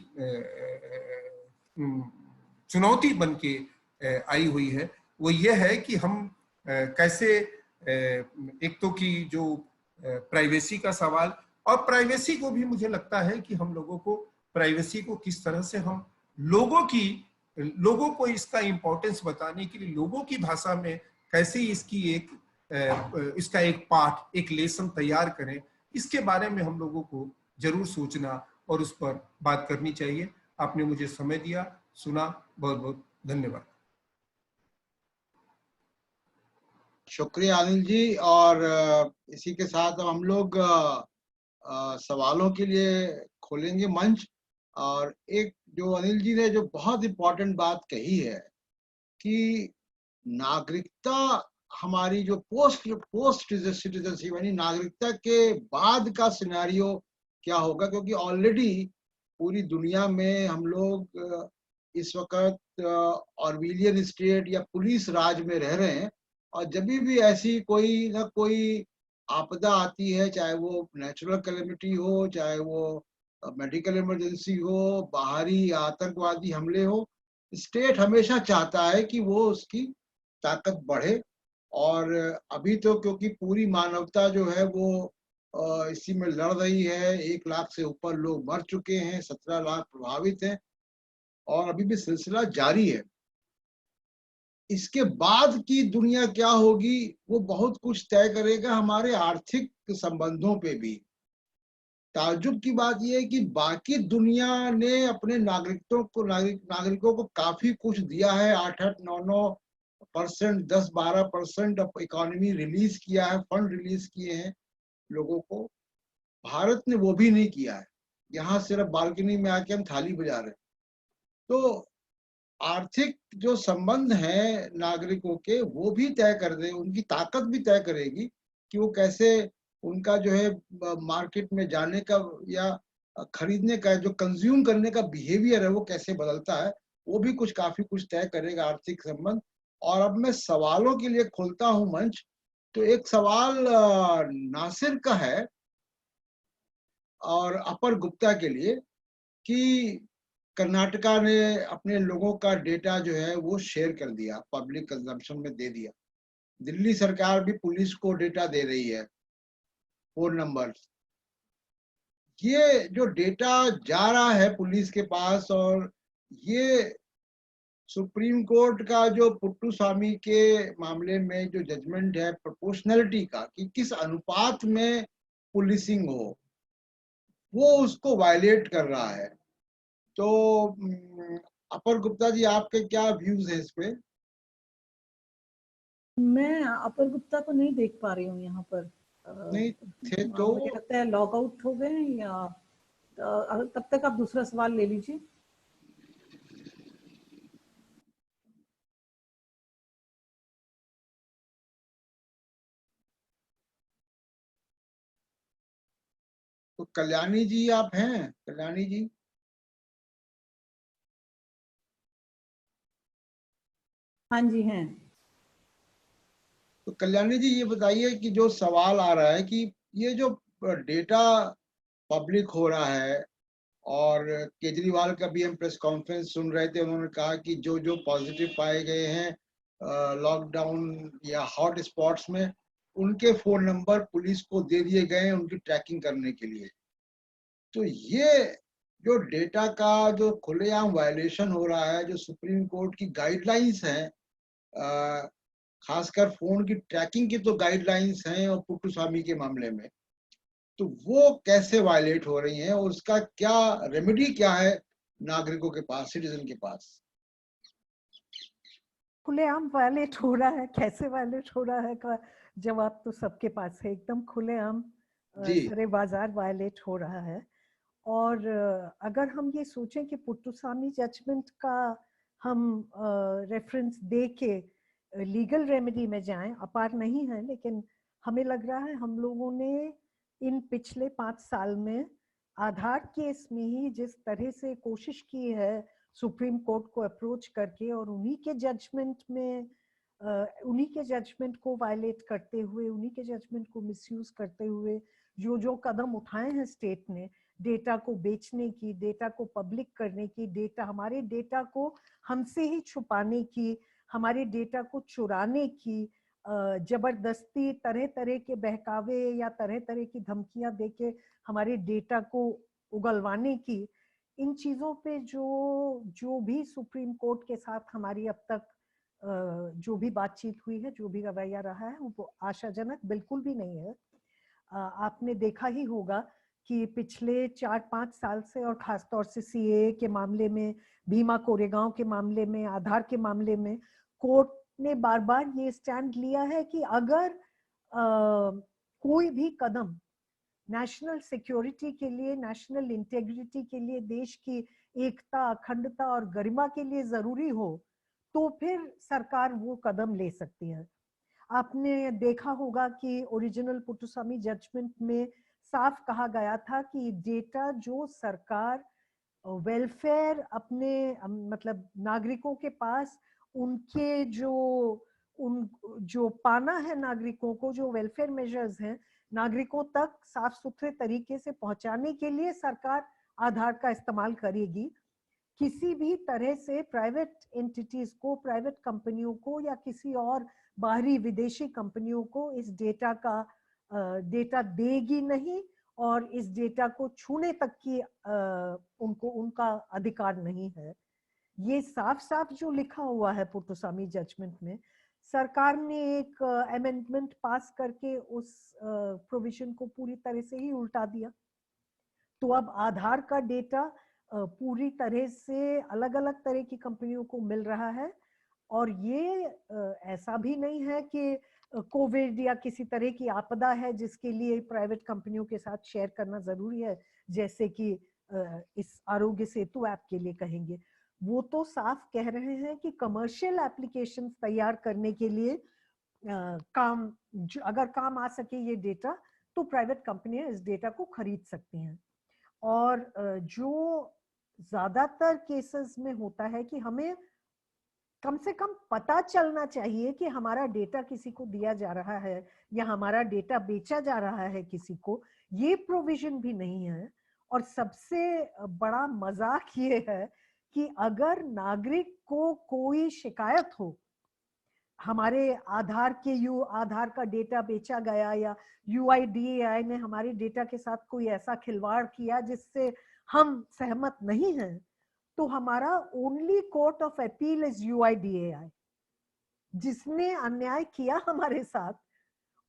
चुनौती बन के आई हुई है, वो ये है कि हम कैसे एक तो कि जो प्राइवेसी का सवाल, और प्राइवेसी को भी मुझे लगता है कि हम लोगों को प्राइवेसी को किस तरह से हम लोगों को इसका इंपॉर्टेंस बताने के लिए लोगों की भाषा में कैसे इसका एक पाठ, एक लेसन तैयार करें, इसके बारे में हम लोगों को जरूर सोचना और उस पर बात करनी चाहिए। आपने मुझे समय दिया, सुना, बहुत बहुत धन्यवाद। शुक्रिया अनिल जी। और इसी के साथ हम लोग सवालों के लिए खोलेंगे मंच। और एक जो अनिल जी ने जो बहुत इम्पोर्टेंट बात कही है कि नागरिकता हमारी जो पोस्ट सिटीजनशिप यानी नागरिकता के बाद का सिनेरियो क्या होगा, क्योंकि ऑलरेडी पूरी दुनिया में हम लोग इस वक्त ऑर्वेलियन स्टेट या पुलिस राज में रह रहे हैं। और जब भी ऐसी कोई ना कोई आपदा आती है, चाहे वो नेचुरल कैलेमिटी हो, चाहे वो मेडिकल इमरजेंसी हो, बाहरी आतंकवादी हमले हो, स्टेट हमेशा चाहता है कि वो उसकी ताकत बढ़े। और अभी तो क्योंकि पूरी मानवता जो है वो इसी में लड़ रही है, 1 लाख से ऊपर लोग मर चुके हैं, 17 लाख प्रभावित हैं और अभी भी सिलसिला जारी है। इसके बाद की दुनिया क्या होगी वो बहुत कुछ तय करेगा हमारे आर्थिक संबंधों पे भी। ताज्जुब की बात यह है कि बाकी दुनिया ने अपने नागरिकों को काफी कुछ दिया है, 8-8, 9-9%, 10-12% इकोनॉमी रिलीज किया है, फंड रिलीज किए हैं लोगों को। भारत ने वो भी नहीं किया है। यहाँ सिर्फ बालकनी में आके हम थाली बजा रहे हैं। तो आर्थिक जो संबंध है नागरिकों के वो भी तय कर दे, उनकी ताकत भी तय करेगी कि वो कैसे, उनका जो है मार्केट में जाने का या खरीदने का, जो कंज्यूम करने का बिहेवियर है वो कैसे बदलता है, वो भी काफी कुछ तय करेगा आर्थिक संबंध। और अब मैं सवालों के लिए खोलता हूं मंच। तो एक सवाल नासिर का है और अपर गुप्ता के लिए कि कर्नाटका ने अपने लोगों का डेटा जो है वो शेयर कर दिया, पब्लिक कंजम्पशन में दे दिया। दिल्ली सरकार भी पुलिस को डेटा दे रही है, फोन नंबर। ये जो डेटा जा रहा है पुलिस के पास, और ये सुप्रीम कोर्ट का जो पुट्टू स्वामी के मामले में जो जजमेंट है प्रोपोर्शनलिटी का, कि किस अनुपात में पुलिसिंग हो, वो उसको वायलेट कर रहा है। तो अपर गुप्ता जी, आपके क्या व्यूज है इस पे? मैं अपर गुप्ता को नहीं देख पा रही हूँ यहाँ पर। नहीं थे तो मुझे लगता है लॉग आउट हो गए, या तब तक आप दूसरा सवाल ले लीजिए। कल्याणी जी आप हैं? कल्याणी जी, हाँ जी हैं। तो कल्याणी जी ये बताइए कि जो सवाल आ रहा है कि ये जो डेटा पब्लिक हो रहा है, और केजरीवाल का भी हम प्रेस कॉन्फ्रेंस सुन रहे थे, उन्होंने कहा कि जो जो पॉजिटिव पाए गए हैं लॉकडाउन या हॉट स्पॉट्स में, उनके फोन नंबर पुलिस को दे दिए गए हैं उनकी ट्रैकिंग करने के लिए। तो ये जो डेटा का जो खुलेआम वायलेशन हो रहा है, जो सुप्रीम कोर्ट की गाइडलाइंस है, खासकर फोन की ट्रैकिंग की तो गाइडलाइंस हैं, और पुट्टुस्वामी के मामले में, तो वो कैसे वायलेट हो रही हैं और उसका क्या रेमेडी क्या है नागरिकों के पास, सिटीजन के पास? खुलेआम वायलेट हो रहा है, कैसे वायलेट हो रहा है का जवाब तो सबके पास है। एकदम खुलेआम जी सरे बाजार वायलेट हो रहा है। और अगर हम ये सोचें कि पुट्टुस्वामी जजमेंट का हम रेफरेंस दे के लीगल रेमेडी में जाएं, अपार नहीं है, लेकिन हमें लग रहा है हम लोगों ने इन पिछले 5 साल में आधार केस में ही जिस तरह से कोशिश की है सुप्रीम कोर्ट को अप्रोच करके, और उन्हीं के जजमेंट में उन्हीं के जजमेंट को वायलेट करते हुए, उन्हीं के जजमेंट को मिसयूज करते हुए जो जो कदम उठाए हैं स्टेट ने, डेटा को बेचने की, डेटा को पब्लिक करने की, डेटा हमारे डेटा को हमसे ही छुपाने की, हमारे डेटा को चुराने की, जबरदस्ती तरह तरह के बहकावे या तरह तरह की धमकियां देके हमारे डेटा को उगलवाने की, इन चीजों पे जो भी सुप्रीम कोर्ट के साथ हमारी अब तक जो भी बातचीत हुई है, जो भी रवैया रहा है, वो आशाजनक बिल्कुल भी नहीं है। आपने देखा ही होगा कि पिछले 4-5 साल से, और खासतौर से सीएए के मामले में, भीमा कोरेगांव के मामले में, आधार के मामले में, कोर्ट ने बार बार ये स्टैंड लिया है कि अगर कोई भी कदम नेशनल सिक्योरिटी के लिए, नेशनल इंटेग्रिटी के लिए, देश की एकता, अखंडता और गरिमा के लिए जरूरी हो, तो फिर सरकार वो कदम ले सकती है। आपने देखा होगा कि ओरिजिनल पुट्टुस्वामी जजमेंट में साफ कहा गया था कि डेटा जो सरकार वेलफेयर अपने मतलब नागरिकों के पास, उनके जो पाना है नागरिकों को, जो वेलफेयर मेजर्स हैं नागरिकों तक साफ सुथरे तरीके से पहुंचाने के लिए सरकार आधार का इस्तेमाल करेगी। किसी भी तरह से प्राइवेट एंटिटीज को, प्राइवेट कंपनियों को या किसी और बाहरी विदेशी कंपनियों को इस डेटा देगी नहीं, और इस डेटा को छूने तक की उनका अधिकार नहीं है। ये साफ साफ जो लिखा हुआ है पुट्टुस्वामी जजमेंट में, सरकार ने एक अमेंडमेंट पास करके उस प्रोविजन को पूरी तरह से ही उल्टा दिया। तो अब आधार का डेटा पूरी तरह से अलग अलग तरह की कंपनियों को मिल रहा है, और ये ऐसा भी नहीं है कि कोविड या किसी तरह की आपदा है जिसके लिए प्राइवेट कंपनियों के साथ शेयर करना जरूरी है, जैसे कि इस आरोग्य सेतु ऐप के लिए कहेंगे। वो तो साफ कह रहे हैं कि कमर्शियल एप्लीकेशंस तैयार करने के लिए अगर काम आ सके ये डेटा, तो प्राइवेट कंपनियां इस डेटा को खरीद सकती हैं। और जो ज्यादातर केसेस में होता है कि हमें कम से कम पता चलना चाहिए कि हमारा डेटा किसी को दिया जा रहा है या हमारा डेटा बेचा जा रहा है किसी को, ये प्रोविजन भी नहीं है। और सबसे बड़ा मजाक ये है कि अगर नागरिक को कोई शिकायत हो, हमारे आधार का डेटा बेचा गया, या UIDAI ने हमारे डेटा के साथ कोई ऐसा खिलवाड़ किया जिससे हम सहमत नहीं हैं, तो हमारा only court of appeal is UIDAI। जिसने अन्याय किया हमारे साथ,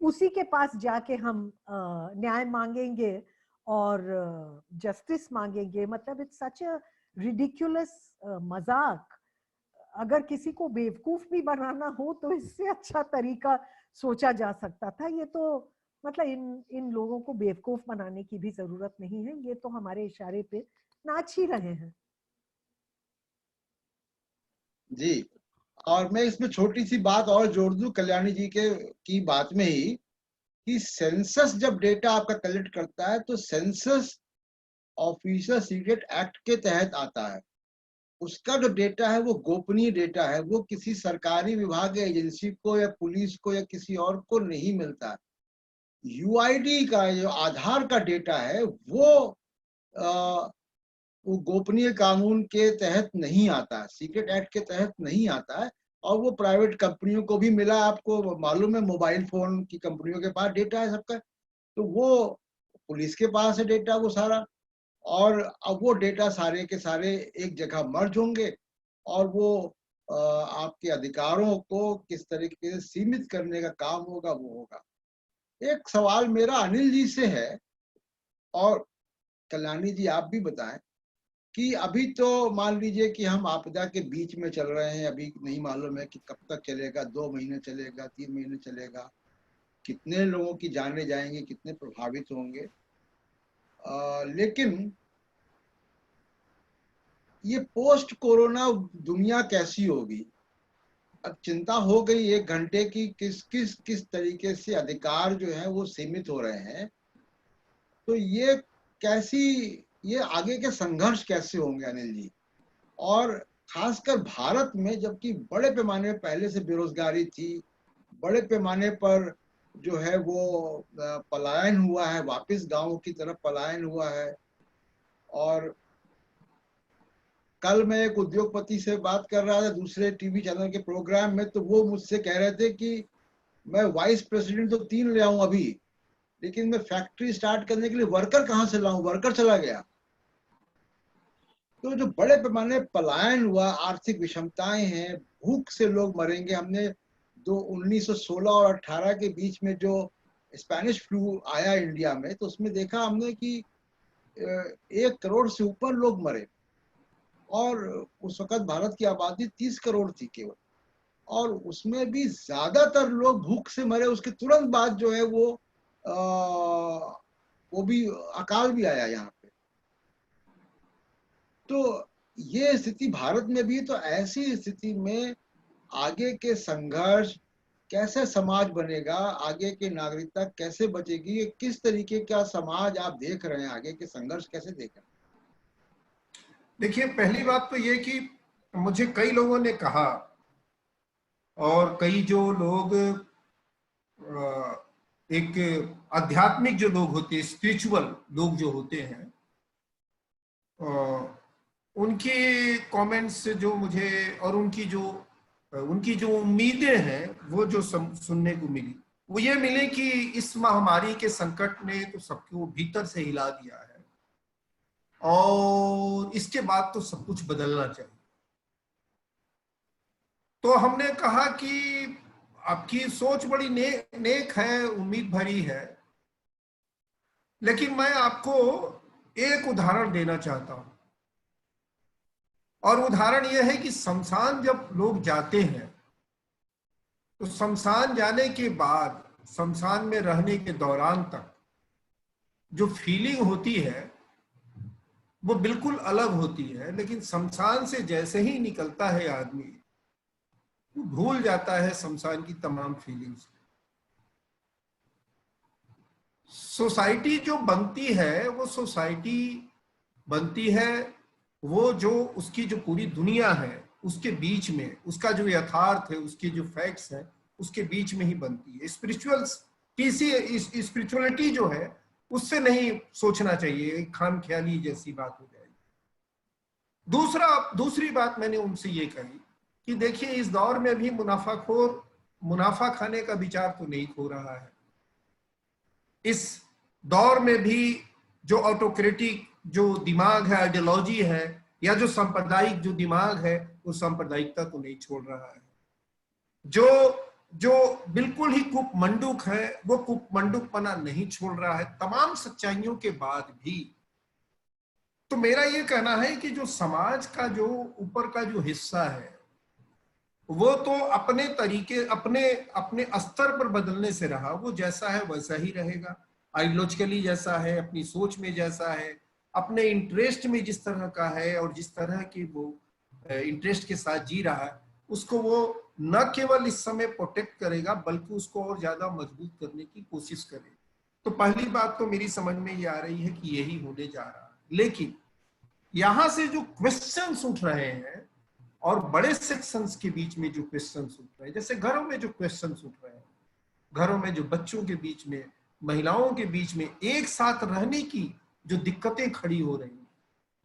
उसी के पास जाके हम न्याय मांगेंगे और जस्टिस मांगेंगे। मतलब इट्स सच अ रिडिकुलस मजाक। अगर किसी को बेवकूफ भी बनाना हो तो इससे अच्छा तरीका सोचा जा सकता था। ये तो मतलब इन लोगों को बेवकूफ बनाने की भी जरूरत नहीं है, ये तो हमारे इशारे पे नाच ही रहे हैं। जी, और मैं इसमें छोटी सी बात और जोड़ दूं कल्याणी जी की बात में ही, कि सेंसस जब डेटा आपका कलेक्ट करता है तो सेंसस ऑफिसर सीक्रेट एक्ट के तहत आता है। उसका जो डेटा है वो गोपनीय डेटा है, वो किसी सरकारी विभाग या एजेंसी को या पुलिस को या किसी और को नहीं मिलता है। यूआईडी का जो आधार का डेटा है वो गोपनीय कानून के तहत नहीं आता है, सीक्रेट एक्ट के तहत नहीं आता है, और वो प्राइवेट कंपनियों को भी मिला। आपको मालूम है मोबाइल फोन की कंपनियों के पास डेटा है सबका, तो वो पुलिस के पास है डेटा वो सारा, और अब वो डेटा सारे के सारे एक जगह मर्ज होंगे और वो आपके अधिकारों को किस तरीके से सीमित करने का काम होगा वो होगा। एक सवाल मेरा अनिल जी से है, और कल्याणी जी आप भी बताएं कि अभी तो मान लीजिए कि हम आपदा के बीच में चल रहे हैं, अभी नहीं मालूम है कि कब तक चलेगा, 2 महीने चलेगा, 3 महीने चलेगा, कितने लोगों की जाने जाएंगे, कितने प्रभावित होंगे। लेकिन ये पोस्ट कोरोना दुनिया कैसी होगी, अब चिंता हो गई 1 घंटे की किस तरीके से अधिकार जो है वो सीमित हो रहे हैं। तो ये आगे के संघर्ष कैसे होंगे अनिल जी, और खासकर भारत में, जबकि बड़े पैमाने पर पहले से बेरोजगारी थी, बड़े पैमाने पर जो है वो पलायन हुआ है, वापस गांव की तरफ पलायन हुआ है। और कल मैं एक उद्योगपति से बात कर रहा था दूसरे टीवी चैनल के प्रोग्राम में, तो वो मुझसे कह रहे थे कि मैं वाइस प्रेसिडेंट तो 3 ले आऊं अभी, लेकिन मैं फैक्ट्री स्टार्ट करने के लिए वर्कर कहां से लाऊं, वर्कर चला गया। तो जो बड़े पैमाने पलायन हुआ, आर्थिक विषमताएं हैं, भूख से लोग मरेंगे। हमने 1916 और 18 के बीच में जो स्पेनिश फ्लू आया इंडिया में, तो उसमें देखा हमने कि 1 करोड़ से ऊपर लोग मरे, और उस वक्त भारत की आबादी 30 करोड़ थी केवल, और उसमें भी ज्यादातर लोग भूख से मरे। उसके तुरंत बाद जो है वो भी अकाल भी आया यहाँ पे। तो ये स्थिति भारत में भी, तो ऐसी स्थिति में आगे के संघर्ष कैसे समाज बनेगा, आगे की नागरिकता कैसे बचेगी, किस तरीके का समाज आप देख रहे हैं, आगे के संघर्ष कैसे देख रहे हैं? देखिए, पहली बात तो ये कि मुझे कई लोगों ने कहा, और कई जो लोग एक आध्यात्मिक जो लोग होते हैं, स्पिरिचुअल लोग जो होते हैं, उनके कमेंट्स जो मुझे, और उनकी जो उम्मीदें हैं वो जो सुनने को मिली, वो ये मिले कि इस महामारी के संकट ने तो सबको भीतर से हिला दिया है, और इसके बाद तो सब कुछ बदलना चाहिए। तो हमने कहा कि आपकी सोच बड़ी नेक है, उम्मीद भरी है, लेकिन मैं आपको एक उदाहरण देना चाहता हूं, और उदाहरण यह है कि शमशान जब लोग जाते हैं, तो शमशान जाने के बाद, शमशान में रहने के दौरान तक जो फीलिंग होती है वो बिल्कुल अलग होती है। लेकिन शमशान से जैसे ही निकलता है आदमी, वो भूल जाता है शमशान की तमाम फीलिंग्स। सोसाइटी जो बनती है, वो सोसाइटी बनती है वो जो उसकी जो पूरी दुनिया है उसके बीच में, उसका जो यथार्थ है, उसके जो फैक्ट्स हैं, उसके बीच में ही बनती है। स्पिरिचुअलिटी जो है उससे नहीं सोचना चाहिए, खामख्याली जैसी बात हो जाएगी। दूसरी बात मैंने उनसे ये कही कि देखिए, इस दौर में भी मुनाफाखोर मुनाफा खाने का विचार तो नहीं खो रहा है। इस दौर में भी जो ऑटोक्रेटिक जो दिमाग है, आइडियोलॉजी है, या जो सांप्रदायिक जो दिमाग है, वो सांप्रदायिकता को नहीं छोड़ रहा है। जो बिल्कुल ही कुपमंडूक है, वो कुपमंडूकपना नहीं छोड़ रहा है, तमाम सच्चाइयों के बाद भी। तो मेरा ये कहना है कि जो समाज का जो ऊपर का जो हिस्सा है, वो तो अपने तरीके, अपने स्तर पर बदलने से रहा, वो जैसा है वैसा ही रहेगा। आइडियोलॉजिकली जैसा है, अपनी सोच में जैसा है, अपने इंटरेस्ट में जिस तरह का है, और जिस तरह की वो इंटरेस्ट के साथ जी रहा है, उसको वो न केवल इस समय प्रोटेक्ट करेगा बल्कि उसको और ज्यादा मजबूत करने की कोशिश करेगा। तो पहली बात तो मेरी समझ में ये आ रही है कि यही होने जा रहा है। लेकिन यहां से जो क्वेश्चंस उठ रहे हैं और बड़े सेक्शंस के बीच में जो क्वेश्चंस उठ रहे हैं, जैसे घरों में जो क्वेश्चंस उठ रहे हैं, घरों में जो बच्चों के बीच में, महिलाओं के बीच में एक साथ रहने की जो दिक्कतें खड़ी हो रही हैं,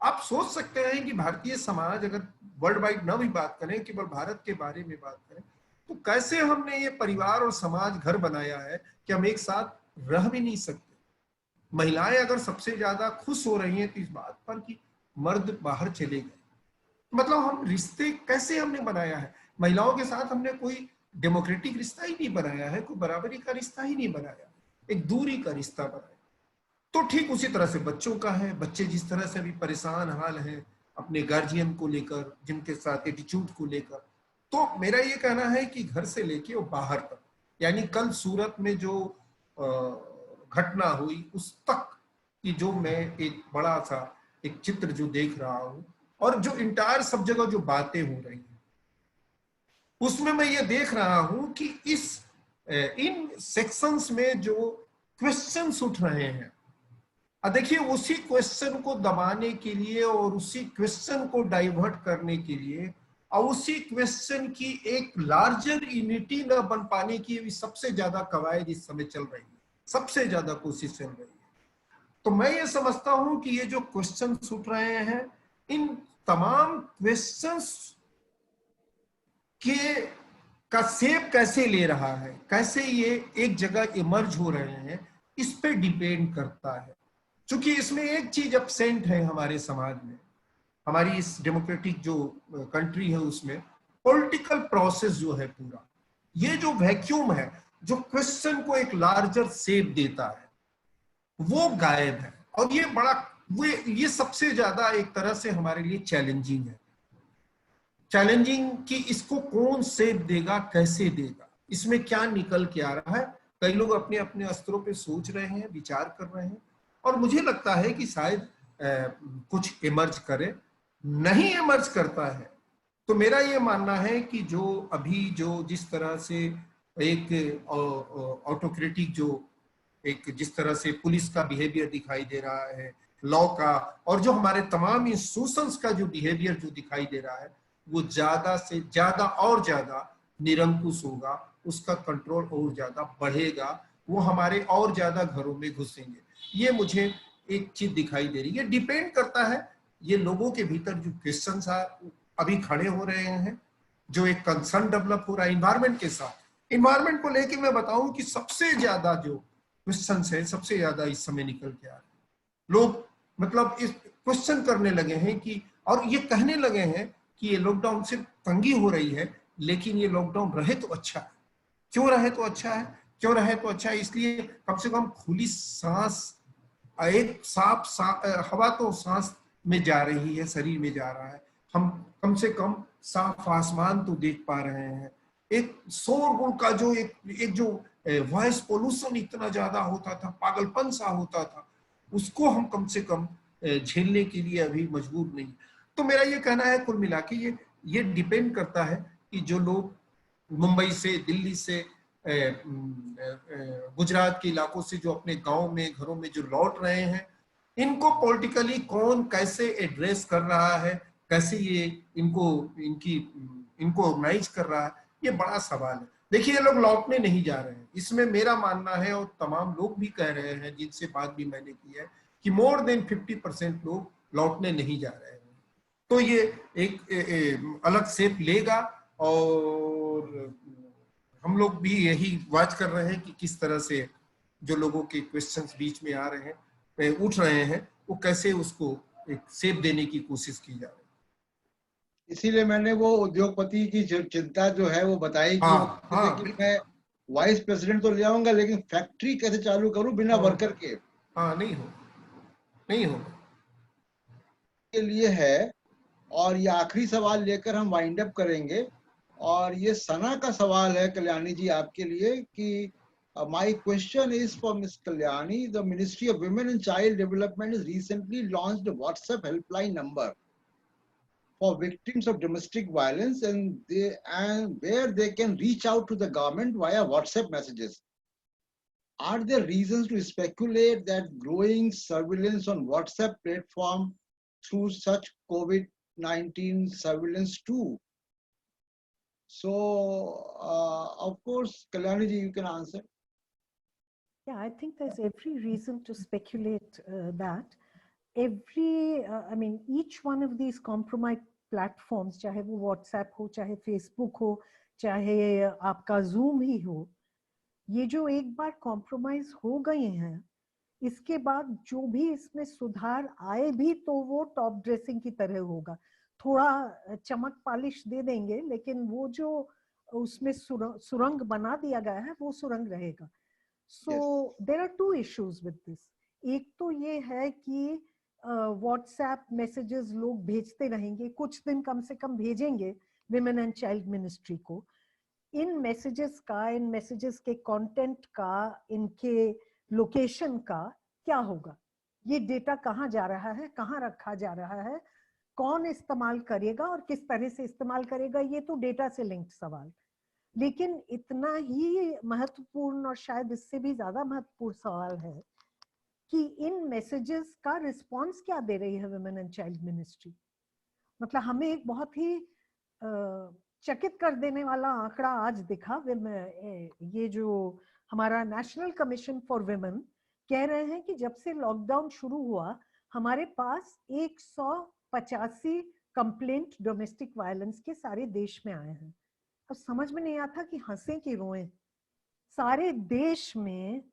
आप सोच सकते हैं कि भारतीय समाज, अगर वर्ल्ड वाइड न भी बात करें, केवल भारत के बारे में बात करें, तो कैसे हमने ये परिवार और समाज घर बनाया है कि हम एक साथ रह भी नहीं सकते। महिलाएं अगर सबसे ज्यादा खुश हो रही हैं तो इस बात पर कि मर्द बाहर चले गए, मतलब हम रिश्ते कैसे हमने बनाया है, महिलाओं के साथ हमने कोई डेमोक्रेटिक रिश्ता ही नहीं बनाया है, कोई बराबरी का रिश्ता ही नहीं बनाया, एक दूरी का रिश्ता बनाया। तो ठीक उसी तरह से बच्चों का है, बच्चे जिस तरह से अभी परेशान हाल है अपने गार्जियन को लेकर, जिनके साथ एटीट्यूड को लेकर, तो मेरा ये कहना है कि घर से लेके वो बाहर तक, यानी कल सूरत में जो घटना हुई उस तक कि जो मैं एक बड़ा सा एक चित्र जो देख रहा हूं, और जो इंटायर सब जगह जो बातें हो रही हैं, उसमें मैं ये देख रहा हूं कि इन सेक्शंस में जो क्वेश्चंस उठ रहे हैं, देखिए उसी क्वेश्चन को दबाने के लिए और उसी क्वेश्चन को डाइवर्ट करने के लिए और उसी क्वेश्चन की एक लार्जर यूनिटी न बन पाने की भी सबसे ज्यादा कवायद इस समय चल रही है, सबसे ज्यादा कोशिश चल रही है। तो मैं ये समझता हूं कि ये जो क्वेश्चंस उठ रहे हैं, इन तमाम क्वेश्चंस का शेप कैसे ले रहा है, कैसे ये एक जगह इमर्ज हो रहे हैं, इस पे डिपेंड करता है। क्योंकि इसमें एक चीज एब्सेंट है हमारे समाज में, हमारी इस डेमोक्रेटिक जो कंट्री है उसमें पॉलिटिकल प्रोसेस जो है पूरा, ये जो वैक्यूम है जो क्वेश्चन को एक लार्जर शेप देता है, वो गायब है। और ये बड़ा ये सबसे ज्यादा एक तरह से हमारे लिए चैलेंजिंग है, चैलेंजिंग कि इसको कौन शेप देगा, कैसे देगा, इसमें क्या निकल के आ रहा है। कई लोग अपने अपने स्तरों पे सोच रहे हैं, विचार कर रहे हैं, और मुझे लगता है कि शायद कुछ इमर्ज करे। नहीं इमर्ज करता है तो मेरा ये मानना है कि जो अभी जो जिस तरह से एक ऑटोक्रेटिक जो एक जिस तरह से पुलिस का बिहेवियर दिखाई दे रहा है, लॉ का, और जो हमारे तमाम इंस्टीट्यूशंस का जो बिहेवियर जो दिखाई दे रहा है, वो ज्यादा से ज्यादा और ज्यादा निरंकुश होगा, उसका कंट्रोल और ज्यादा बढ़ेगा, वो हमारे और ज्यादा घरों में घुसेंगे। ये मुझे एक चीज दिखाई दे रही है। डिपेंड करता है ये लोगों के भीतर जो क्वेश्चंस अभी खड़े हो रहे हैं, जो एक कंसर्न डेवलप हो रहा है इन्वायरमेंट के साथ। इन्वायरमेंट को लेके मैं बताऊं कि सबसे ज्यादा जो क्वेश्चंस है, सबसे ज्यादा इस समय निकल के आ रहे हैं। लोग मतलब इस क्वेश्चन करने लगे हैं कि, और ये कहने लगे हैं कि ये लॉकडाउन से तंगी हो रही है, लेकिन ये लॉकडाउन रहे तो अच्छा है। क्यों रहे तो अच्छा है? क्यों रहे तो अच्छा है? इसलिए कम से कम खुली सांस, एक साफ हवा तो सांस में जा रही है, शरीर में जा रहा है, हम कम से कम साफ आसमान तो देख पा रहे हैं। एक शोरगुल का जो एक जो वॉइस पोल्यूशन इतना ज्यादा होता था, पागलपन सा होता था, उसको हम कम से कम झेलने के लिए अभी मजबूर नहीं। तो मेरा ये कहना है कुल मिला के ये डिपेंड करता है कि जो लोग मुंबई से, दिल्ली से, गुजरात के इलाकों से जो अपने गांव में, घरों में जो लौट रहे हैं, इनको पॉलिटिकली कौन कैसे एड्रेस कर रहा है, कैसे ये इनको ऑर्गेनाइज कर रहा है, ये बड़ा सवाल है। देखिए, ये लोग लौटने नहीं जा रहे हैं, इसमें मेरा मानना है, और तमाम लोग भी कह रहे हैं जिनसे बात भी मैंने की है, कि मोर देन 50% लोग लौटने नहीं जा रहे हैं। तो ये एक अलग शेप लेगा, और हम लोग भी यही वॉच कर रहे हैं कि किस तरह से जो लोगों के क्वेश्चंस बीच में आ रहे हैं, उठ रहे हैं, वो कैसे उसको एक शेप देने की कोशिश की जा रही है। इसीलिए मैंने वो उद्योगपति की चिंता जो है वो बताई कि मैं वाइस प्रेसिडेंट तो ले आऊंगा, लेकिन फैक्ट्री कैसे चालू करूं बिना वर्कर के? नहीं हो के लिए है। और ये आखिरी सवाल लेकर हम वाइंड अप करेंगे, और ये सना का सवाल है कल्याणी जी आपके लिए कि my question is for Ms. Kalyani. The Ministry of Women and Child Development has recently launched a WhatsApp helpline number for victims of domestic violence, and where they can reach out to the government via WhatsApp messages. Are there reasons to speculate that growing surveillance on WhatsApp platform through such COVID-19 surveillance too? So, of course, Kalyani ji, you can answer. Yeah, I think there's every reason to speculate that. I mean, each one of these compromised platforms, चाहे वो WhatsApp हो, चाहे Facebook हो, चाहे आपका Zoom ही हो, ये जो एक बार कॉम्प्रोमाइज हो गए हैं, इसके बाद जो भी इसमें सुधार आए भी तो वो टॉप ड्रेसिंग की तरह होगा, थोड़ा चमक पालिश दे देंगे, लेकिन वो जो उसमें सुरंग बना दिया गया है वो सुरंग रहेगा. So there are two issues with this. एक तो ये है कि व्हाट्सएप मैसेजेस लोग भेजते रहेंगे, कुछ दिन कम से कम भेजेंगे विमेन एंड चाइल्ड मिनिस्ट्री को. इन मैसेजेस के कंटेंट का, इनके लोकेशन का क्या होगा, ये डेटा कहाँ जा रहा है, कहाँ रखा जा रहा है, कौन इस्तेमाल करेगा और किस तरह से इस्तेमाल करेगा, ये तो डेटा से लिंक्ड सवाल. लेकिन इतना ही महत्वपूर्ण और शायद इससे भी ज्यादा महत्वपूर्ण सवाल है कि इन मैसेजेस का रिस्पांस क्या दे रही है विमेन एंड चाइल्ड मिनिस्ट्री. मतलब हमें एक बहुत ही चकित कर देने वाला आंकड़ा आज दिखा. ये जो हमारा नेशनल कमीशन फॉर विमेन कह रहे हैं कि जब से लॉकडाउन शुरू हुआ हमारे पास 185 कंप्लेंट डोमेस्टिक वायलेंस के सारे देश में आए हैं. अब समझ में नहीं आता कि हंसे कि रोएं. सारे देश में,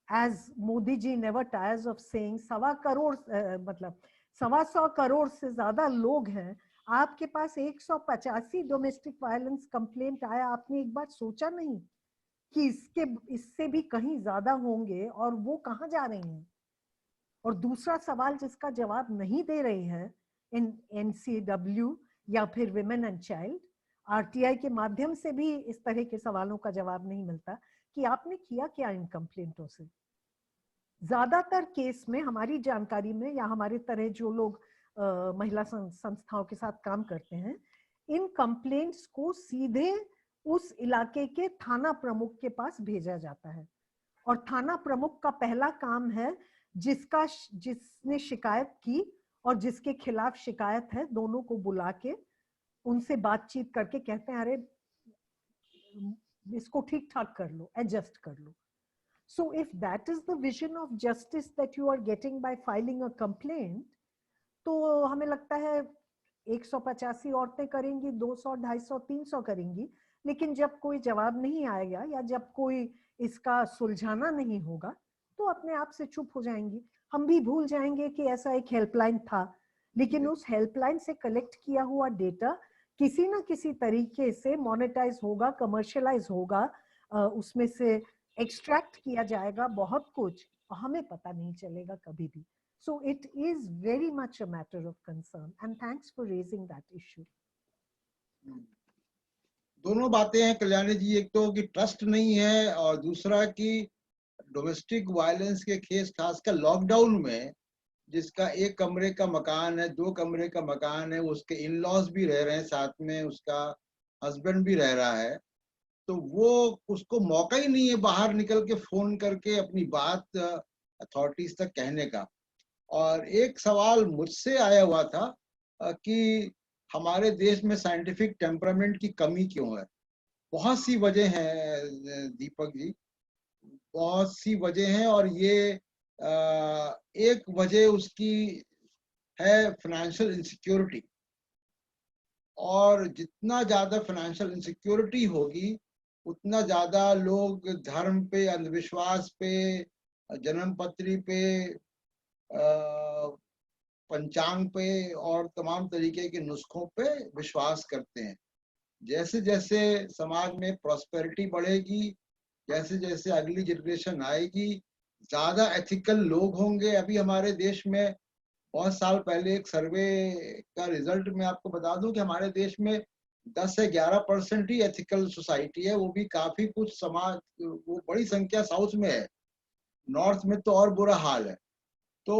as Modi ji never tires of saying, 1.25 crore मतलब 125 करोड़ से ज्यादा लोग हैं. आपके पास 185 डोमेस्टिक वायलेंस कंप्लेंट आया. आपने एक बार सोचा नहीं कि इससे भी कहीं ज्यादा होंगे और वो कहाँ जा रही हैं? और दूसरा सवाल जिसका जवाब नहीं दे रही है NCW या फिर विमेन एंड चाइल्ड, RTI के माध्यम से भी इस तरह के सवालों का जवाब नहीं मिलता कि आपने किया क्या इन कंप्लेंटों से. ज्यादातर केस में हमारी जानकारी में या हमारे तरह जो लोग महिला संस्थाओं के साथ काम करते हैं, इन कंप्लेंट्स को सीधे उस इलाके के थाना प्रमुख के पास भेजा जाता है. और थाना प्रमुख का पहला काम है जिसने शिकायत की और जिसके खिलाफ शिकायत है, दोनों को बुला के उनसे बातचीत करके कहते हैं अरे इसको ठीक ठाक कर लो, एडजस्ट कर लो. So if that is the vision of justice that you are getting by filing a complaint, तो हमें लगता है 185 औरतें करेंगी, 200, 250, 300 करेंगी, लेकिन जब कोई जवाब नहीं आएगा या जब कोई इसका सुलझाना नहीं होगा तो अपने आप से चुप हो जाएंगी. हम भी भूल जाएंगे कि ऐसा एक हेल्पलाइन था, लेकिन उस हेल्पलाइन से कलेक्ट किया हुआ डेटा किसी ना किसी तरीके से मोनेटाइज होगा, कमर्शियलाइज होगा, उसमें से एक्सट्रैक्ट किया जाएगा बहुत कुछ, हमें पता नहीं चलेगा कभी भी. So it is very much a matter of concern, and thanks for raising that issue. दोनों बातें हैं कल्याणी जी. एक तो कि ट्रस्ट नहीं है और दूसरा कि डोमेस्टिक वायलेंस के केस खासकर लॉकडाउन में, जिसका 1 कमरे का मकान है, 2 कमरे का मकान है, उसके इन लॉज भी रह रहे हैं साथ में, उसका हस्बैंड भी रह रहा है, तो वो उसको मौका ही नहीं है बाहर निकल के फोन करके अपनी बात अथॉरिटीज तक कहने का. और एक सवाल मुझसे आया हुआ था कि हमारे देश में साइंटिफिक टेम्परामेंट की कमी क्यों है. बहुत सी वजह है दीपक जी, बहुत सी वजह हैं. और ये एक वजह उसकी है फाइनेंशियल इनसिक्योरिटी. और जितना ज्यादा फाइनेंशियल इनसिक्योरिटी होगी उतना ज्यादा लोग धर्म पे, अंधविश्वास पे, जन्मपत्री पे, पंचांग पे और तमाम तरीके के नुस्खों पे विश्वास करते हैं. जैसे जैसे समाज में प्रॉस्पेरिटी बढ़ेगी, जैसे जैसे अगली जनरेशन आएगी, ज्यादा एथिकल लोग होंगे. अभी हमारे देश में बहुत साल पहले एक सर्वे का रिजल्ट मैं आपको बता दूं कि हमारे देश में 10 से 11% ही एथिकल सोसाइटी है. वो भी काफी कुछ समाज, वो बड़ी संख्या साउथ में है, नॉर्थ में तो और बुरा हाल है. तो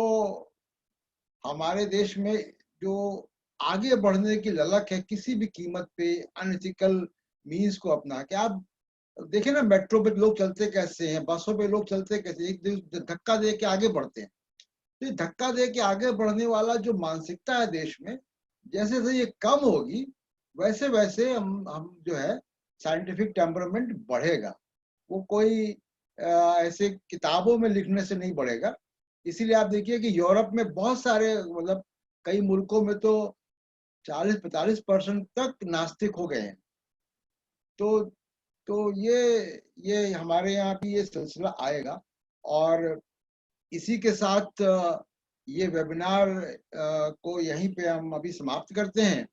हमारे देश में जो आगे बढ़ने की ललक है किसी भी कीमत पे अनएथिकल मीन्स को अपना के। आप देखें ना, मेट्रो पे लोग चलते कैसे हैं, बसों पे लोग चलते कैसे, एक धक्का दे के आगे बढ़ते हैं। तो धक्का दे के आगे बढ़ने वाला जो मानसिकता है देश में, जैसे जैसे ये कम होगी वैसे वैसे हम जो है साइंटिफिक टेम्परामेंट बढ़ेगा। वो कोई ऐसे किताबों में लिखने से नहीं बढ़ेगा। इसीलिए आप देखिए कि यूरोप में बहुत सारे, मतलब कई मुल्कों में तो 40-45% तक नास्तिक हो गए हैं। तो ये हमारे यहाँ भी ये सिलसिला आएगा। और इसी के साथ ये वेबिनार को यहीं पे हम अभी समाप्त करते हैं।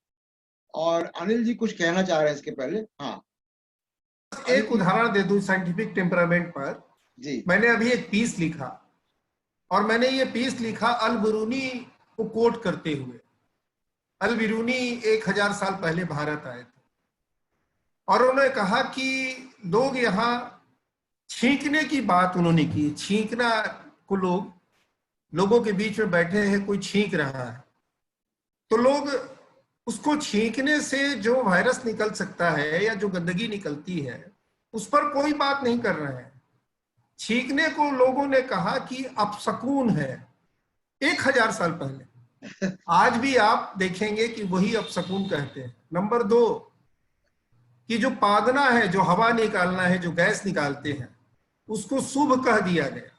और अनिल जी कुछ कहना चाह रहे हैं इसके पहले? हाँ, एक उदाहरण दे दूं साइंटिफिक टेम्परामेंट पर। जी, मैंने अभी एक पीस लिखा, और मैंने ये पीस लिखा अल बिरूनी को कोट करते हुए। अल बिरूनी 1000 साल पहले भारत आए थे, और उन्होंने कहा कि लोग यहाँ छींकने की बात उन्होंने की। छींकना को लोगों के बीच में बैठे हैं, कोई छींक रहा है तो लोग उसको छींकने से जो वायरस निकल सकता है या जो गंदगी निकलती है उस पर कोई बात नहीं कर रहे हैं। छींकने को लोगों ने कहा कि अपशकुन है 1000 साल पहले। आज भी आप देखेंगे कि वही अपशकुन कहते हैं। नंबर 2 कि जो पादना है, जो हवा निकालना है, जो गैस निकालते हैं, उसको शुभ कह दिया गया।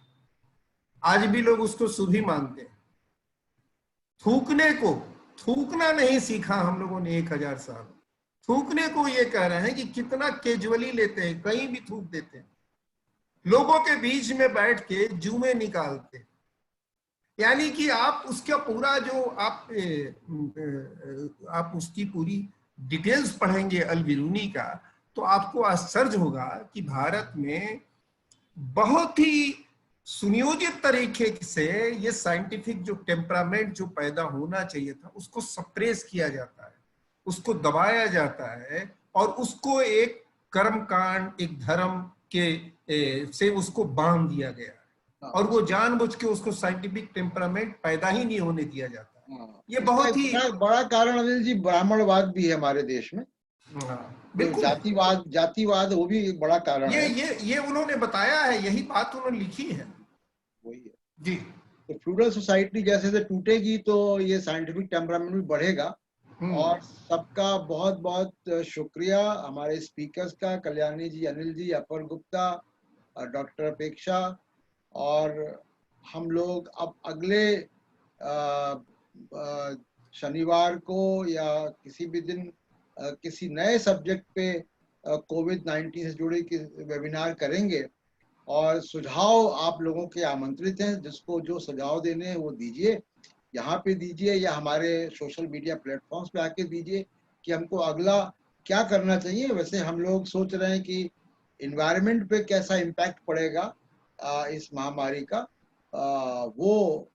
आज भी लोग उसको शुभ ही मानते हैं। थूकने को, थूकना नहीं सीखा हम लोगों ने 1000 साल। थूकने को ये कह रहे हैं कि कितना कैजुअली लेते हैं, कहीं भी थूक देते हैं, लोगों के बीच में बैठ के जुमे निकालते हैं। यानी कि आप उसका पूरा जो आप उसकी पूरी डिटेल्स पढ़ेंगे अल बिरूनी का, तो आपको आश्चर्य होगा कि भारत में बहुत ही सुनियोजित तरीके से ये साइंटिफिक जो टेम्परामेंट जो पैदा होना चाहिए था उसको सप्रेस किया जाता है, उसको दबाया जाता है, और उसको एक कर्मकांड, एक धर्म के से उसको बांध दिया गया है, और वो जानबूझ के उसको साइंटिफिक टेम्परामेंट पैदा ही नहीं होने दिया जाता है। ये बहुत ही बड़ा कारण अनिल जी ब्राह्मणवाद भी है हमारे देश में। बिल्कुल जातिवाद वो भी एक बड़ा कारण है। ये उन्होंने बताया है, यही बात उन्होंने लिखी है। वही है जी। तो फ्लूरल सोसाइटी जैसे जैसे टूटेगी तो ये साइंटिफिक टेम्परामेंट भी बढ़ेगा। और सबका बहुत बहुत शुक्रिया हमारे स्पीकर्स का, कल्याणी जी, अनिल जी, अपर गुप्ता, डॉक्टर अपेक्षा। और हम लोग अब अगले शनिवार को या किसी भी दिन किसी नए सब्जेक्ट पे कोविड-19 से जुड़े वेबिनार करेंगे। और सुझाव आप लोगों के आमंत्रित हैं, जिसको जो सुझाव देने हैं वो दीजिए, यहाँ पे दीजिए या हमारे सोशल मीडिया प्लेटफॉर्म्स पे आके दीजिए कि हमको अगला क्या करना चाहिए। वैसे हम लोग सोच रहे हैं कि इन्वायरमेंट पे कैसा इम्पैक्ट पड़ेगा इस महामारी का, वो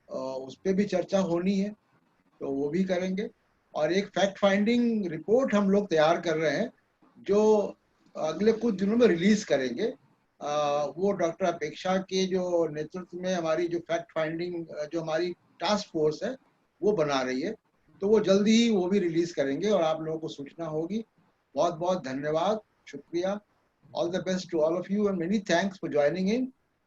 उस पर भी चर्चा होनी है, तो वो भी करेंगे। और एक फैक्ट फाइंडिंग रिपोर्ट हम लोग तैयार कर रहे हैं जो अगले कुछ दिनों में रिलीज करेंगे। वो डॉक्टर अपेक्षा के जो नेतृत्व में हमारी जो फैक्ट फाइंडिंग जो हमारी टास्क फोर्स है वो बना रही है, तो वो जल्दी ही वो भी रिलीज करेंगे और आप लोगों को सूचना होगी। बहुत बहुत धन्यवाद, शुक्रिया। All the best to all of you and many thanks for joining in.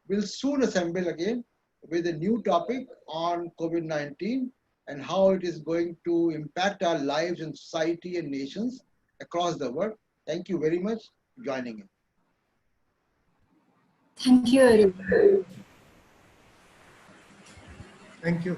We'll soon assemble again with a new topic on COVID-19 and how it is going to impact our lives and society and nations across the world. Thank you very much for joining in. Thank you, everyone. Thank you.